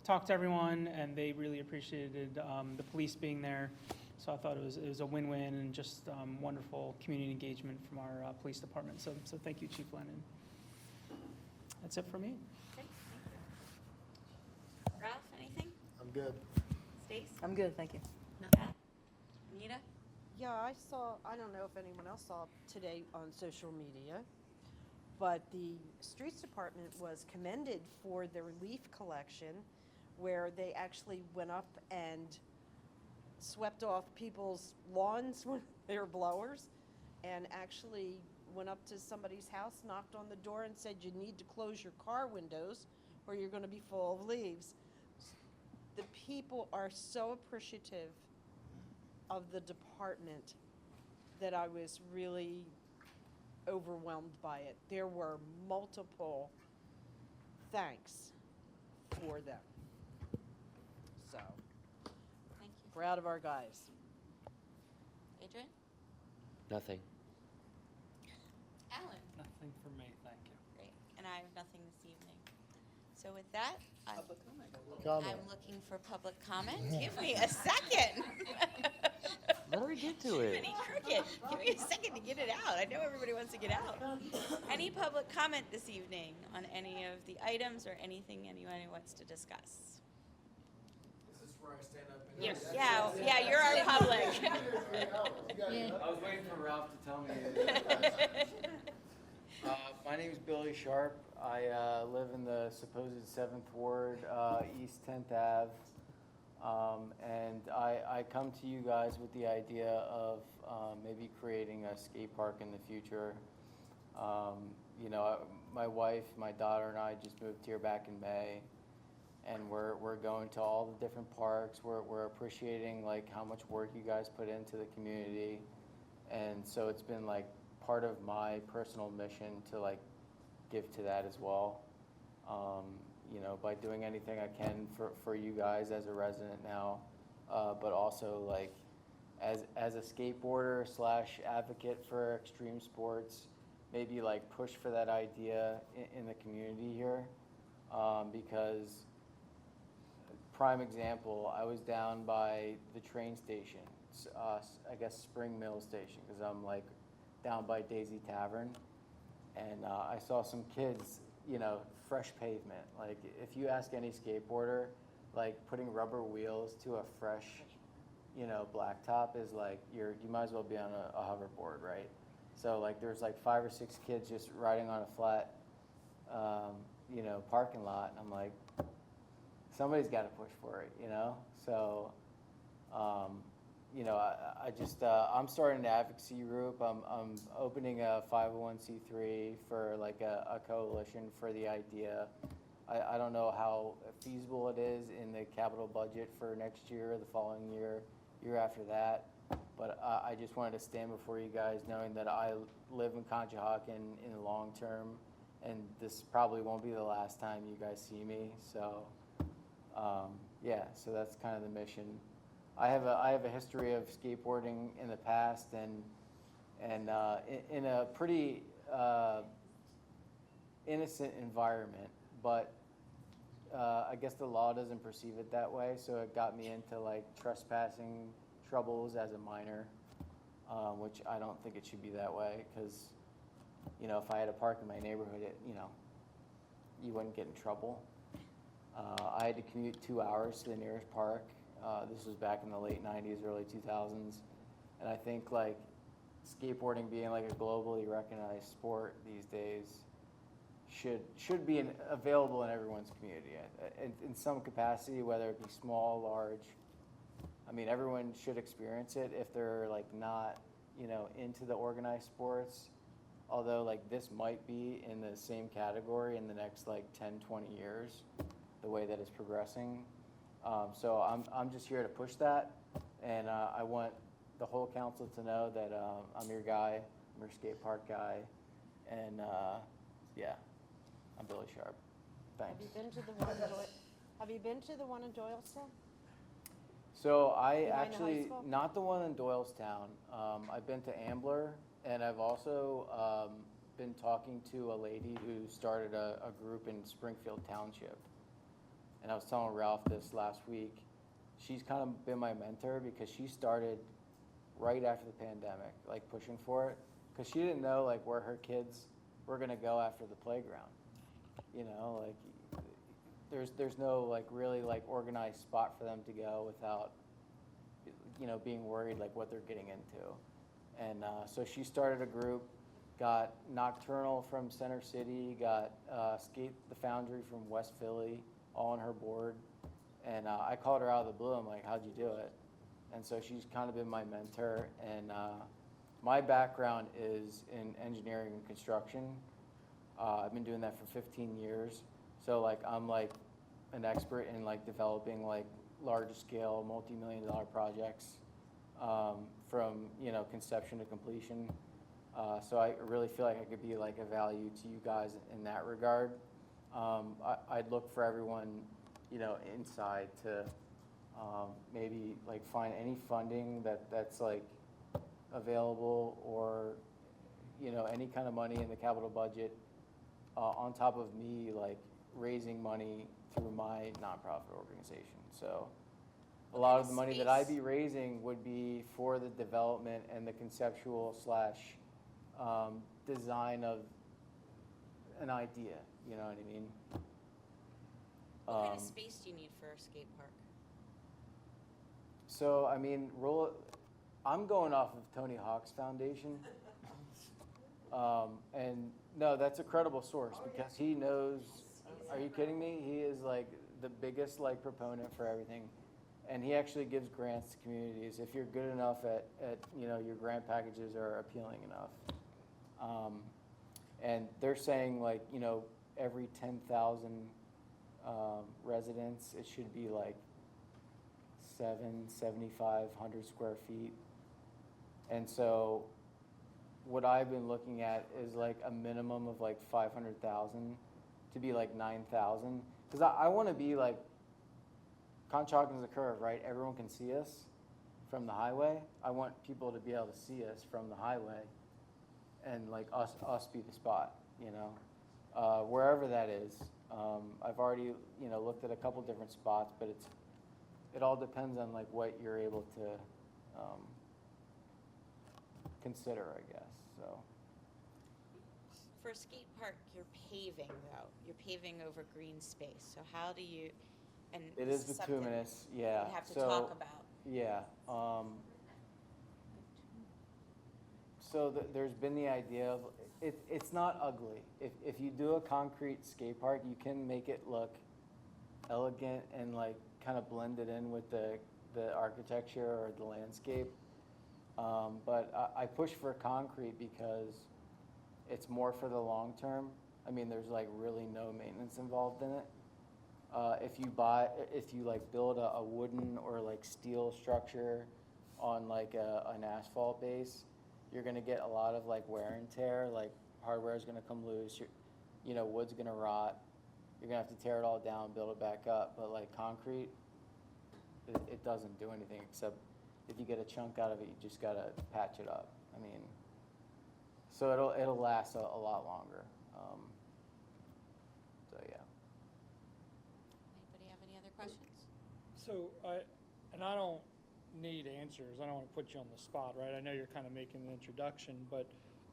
talk to everyone, and they really appreciated the police being there. So I thought it was a win-win, and just wonderful community engagement from our police department. So thank you, Chief Lennon. That's it for me. Okay, thank you. Ralph, anything? I'm good. Stace? I'm good, thank you. Nothing. Anita? Yeah, I don't know if anyone else saw today on social media, but the streets department was commended for their leaf collection, where they actually went up and swept off people's lawns with their blowers, and actually went up to somebody's house, knocked on the door, and said, you need to close your car windows or you're going to be full of leaves. The people are so appreciative of the department that I was really overwhelmed by it. There were multiple thanks for them. So, Thank you. proud of our guys. Adrian? Nothing. Alan? Nothing for me, thank you. Great. And I have nothing this evening. So with that, I'm looking for public comment. Give me a second. Let her get to it. Jiminy Cricket, give me a second to get it out. I know everybody wants to get out. Any public comment this evening on any of the items or anything anyone wants to discuss? Is this where I stand up? Yes. Yeah, you're our public. I was waiting for Ralph to tell me. My name is Billy Sharp. I live in the supposed 7th Ward, East 10th Ave. And I come to you guys with the idea of maybe creating a skate park in the future. You know, my wife, my daughter, and I just moved here back in May, and we're going to all the different parks. We're appreciating like how much work you guys put into the community, and so it's been like part of my personal mission to like give to that as well. You know, by doing anything I can for you guys as a resident now, but also like as a skateboarder / advocate for extreme sports, maybe like push for that idea in the community here, because prime example, I was down by the train station, I guess Spring Mill Station, because I'm like down by Daisy Tavern, and I saw some kids, you know, fresh pavement. Like if you ask any skateboarder, like putting rubber wheels to a fresh, blacktop is like you might as well be on a hoverboard, right? So like there's like 5 or 6 kids just riding on a flat, parking lot, and I'm like, somebody's got to push for it, So, I'm starting an advocacy group. I'm opening a 501c3 for like a coalition for the idea. I don't know how feasible it is in the capital budget for next year, the following year, year after that. But I just wanted to stand before you guys knowing that I live in Conshohocken in the long term, and this probably won't be the last time you guys see me. So, so that's kind of the mission. I have a history of skateboarding in the past, and in a pretty innocent environment, but I guess the law doesn't perceive it that way, so it got me into like trespassing troubles as a minor, which I don't think it should be that way, because if I had a park in my neighborhood, you wouldn't get in trouble. I had to commute 2 hours to the nearest park. This was back in the late 90s, early 2000s, and I think like skateboarding being like a globally recognized sport these days should be available in everyone's community in some capacity, whether it be small, large. I mean, everyone should experience it if they're like not, into the organized sports. Although like this might be in the same category in the next like 10, 20 years, the way that it's progressing. So I'm just here to push that, and I want the whole council to know that I'm your guy, I'm your skate park guy, and I'm Billy Sharp. Thanks. Have you been to the one in Doylestown? So I Behind the high actually, school? not the one in Doylestown. I've been to Ambler, and I've also been talking to a lady who started a group in Springfield Township. And I was telling Ralph this last week. She's kind of been my mentor because she started right after the pandemic, like pushing for it, because she didn't know like where her kids were gonna go after the playground. Like there's no like really like organized spot for them to go without being worried like what they're getting into. And so she started a group, got Nocturnal from Center City, got Skate the Foundry from West Philly, all on her board. And I called her out of the blue. I'm like, how'd you do it? And so she's kind of been my mentor. And my background is in engineering and construction. I've been doing that for 15 years. So like I'm like an expert in like developing like large scale multi-million-dollar projects from conception to completion. So I really feel like I could be like a value to you guys in that regard. I'd look for everyone inside to maybe like find any funding that's like available, or any kind of money in the capital budget on top of me like raising money through my nonprofit organization. So a lot of the money that I'd be raising would be for the development and the conceptual / design of an idea, you know what I mean? What kind of space do you need for a skate park? So, I mean, I'm going off of Tony Hawk's foundation. And no, that's a credible source because he knows, are you kidding me? He is like the biggest like proponent for everything. And he actually gives grants to communities if you're good enough at your grant packages are appealing enough. And they're saying like, every 10,000 residents, it should be like 7,500 square feet. And so what I've been looking at is like a minimum of like 500,000 to be like 9,000. Because I want to be like, Conshohocken's a curve, right? Everyone can see us from the highway. I want people to be able to see us from the highway and like us be the spot, wherever that is. I've already, looked at a couple different spots, but it all depends on like what you're able to consider, I guess, so. For a skate park, you're paving though. You're paving over green space. So how do you and It this is something bituminous, yeah. we have to So- talk about. Yeah. So there's been the idea of, it's not ugly. If you do a concrete skate park, you can make it look elegant and like kind of blend it in with the architecture or the landscape. But I push for concrete because it's more for the long term. I mean, there's like really no maintenance involved in it. If you like build a wooden or like steel structure on like an asphalt base, you're gonna get a lot of like wear and tear, like hardware is gonna come loose, wood's gonna rot. You're gonna have to tear it all down, build it back up. But like concrete, it doesn't do anything except if you get a chunk out of it, you just gotta patch it up. I mean, so it'll last a lot longer. So yeah. Anybody have any other questions? So, I don't need answers, I don't want to put you on the spot, right? I know you're kind of making an introduction, but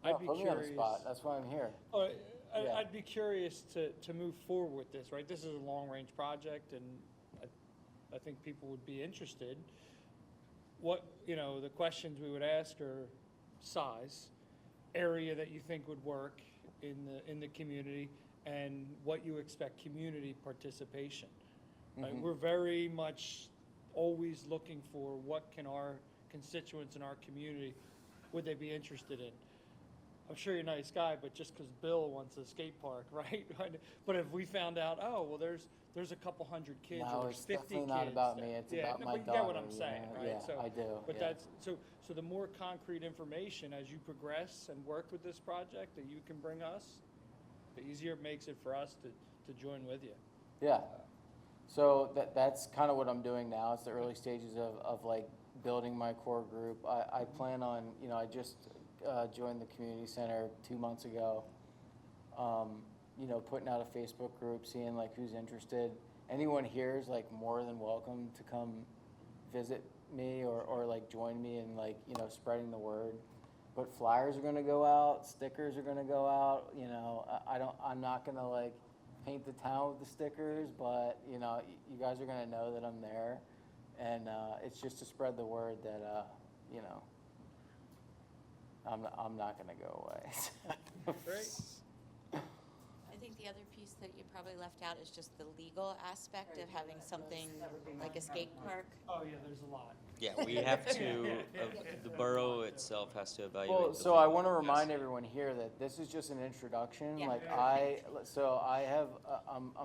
I'd be Put me curious. on the spot. That's why I'm here. Yeah. I'd be curious to move forward with this, right? This is a long-range project, and I think people would be interested. What, the questions we would ask are size, area that you think would work in the community, and what you expect community participation. Right? Mhm. We're very much always looking for what can our constituents in our community, would they be interested in? I'm sure you're a nice guy, but just because Bill wants a skate park, right? But if we found out, oh, well, there's a couple hundred kids, No, or there's it's 50 definitely kids. not about that- me. It's yeah, about no, my but you get what I'm daughter, saying, right? Yeah, So, I do. But yeah. so the more concrete information as you progress and work with this project that you can bring us, the easier it makes it for us to join with you. Yeah. So that's kind of what I'm doing now. It's the early stages of like building my core group. I plan on, I just joined the community center 2 months ago. Putting out a Facebook group, seeing like who's interested. Anyone here is like more than welcome to come visit me or like join me in like, spreading the word. But flyers are gonna go out, stickers are gonna go out, I'm not gonna like paint the town with the stickers, but you guys are gonna know that I'm there. And it's just to spread the word that, I'm not gonna go away. Great. I think the other piece that you probably left out is just the legal aspect of having something like a skate park. Oh, yeah, there's a lot. Yeah, we have to, the borough itself has to evaluate. Well, the so I legal want to remind aspect. everyone here that this is just an introduction. Yeah. Like I'm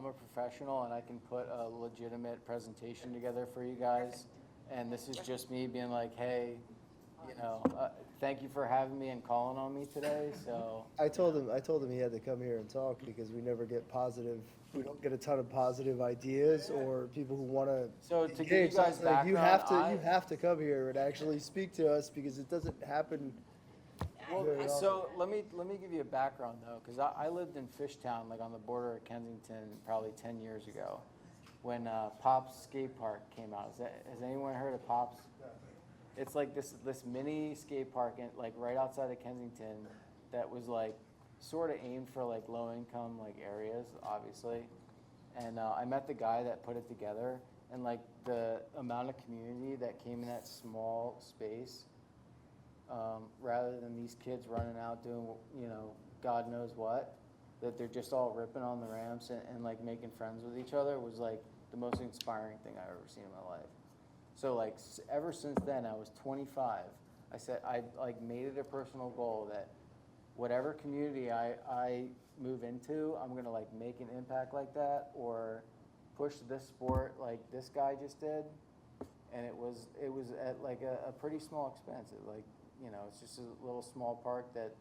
a professional and I can put a legitimate presentation together for you guys. And this is just me being like, hey, thank you for having me and calling on me today. So I told him he had to come here and talk because we never get we don't get a ton of positive ideas or people who want to. So to give you guys background, you have to come here and actually speak to us because it doesn't happen. very often. So let me give you a background though, because I lived in Fishtown, like on the border of Kensington, probably 10 years ago, when Pop's skate park came out. Has anyone heard of Pop's? It's like this mini skate park like right outside of Kensington that was like sort of aimed for like low income like areas, obviously. And I met the guy that put it together, and like the amount of community that came in that small space, rather than these kids running out doing God knows what, that they're just all ripping on the ramps and like making friends with each other, was like the most inspiring thing I've ever seen in my life. So like ever since then, I was 25. I said I like made it a personal goal that whatever community I move into, I'm gonna like make an impact like that or push this sport like this guy just did. And it was at like a pretty small expense. It's just a little small park that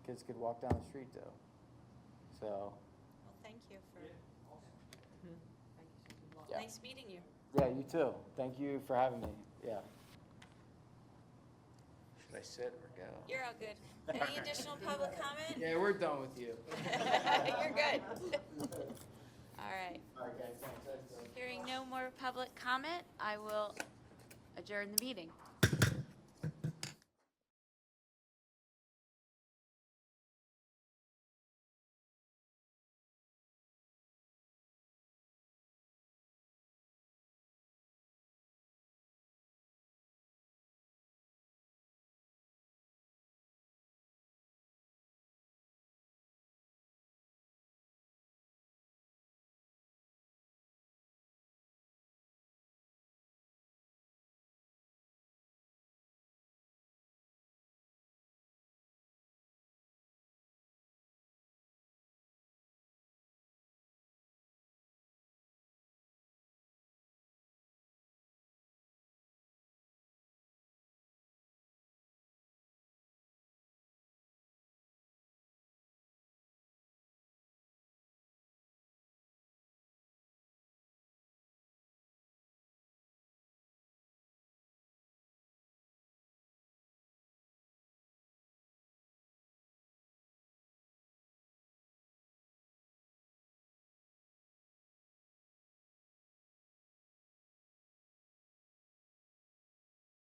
kids could walk down the street to. So. Well, thank you for. Yeah. Nice meeting you. Yeah, you too. Thank you for having me. Yeah. Should I sit or go? You're all good. Any additional public comment? Yeah, we're done with you. You're good. All right. All right, guys. Thanks. Hearing no more public comment, I will adjourn the meeting.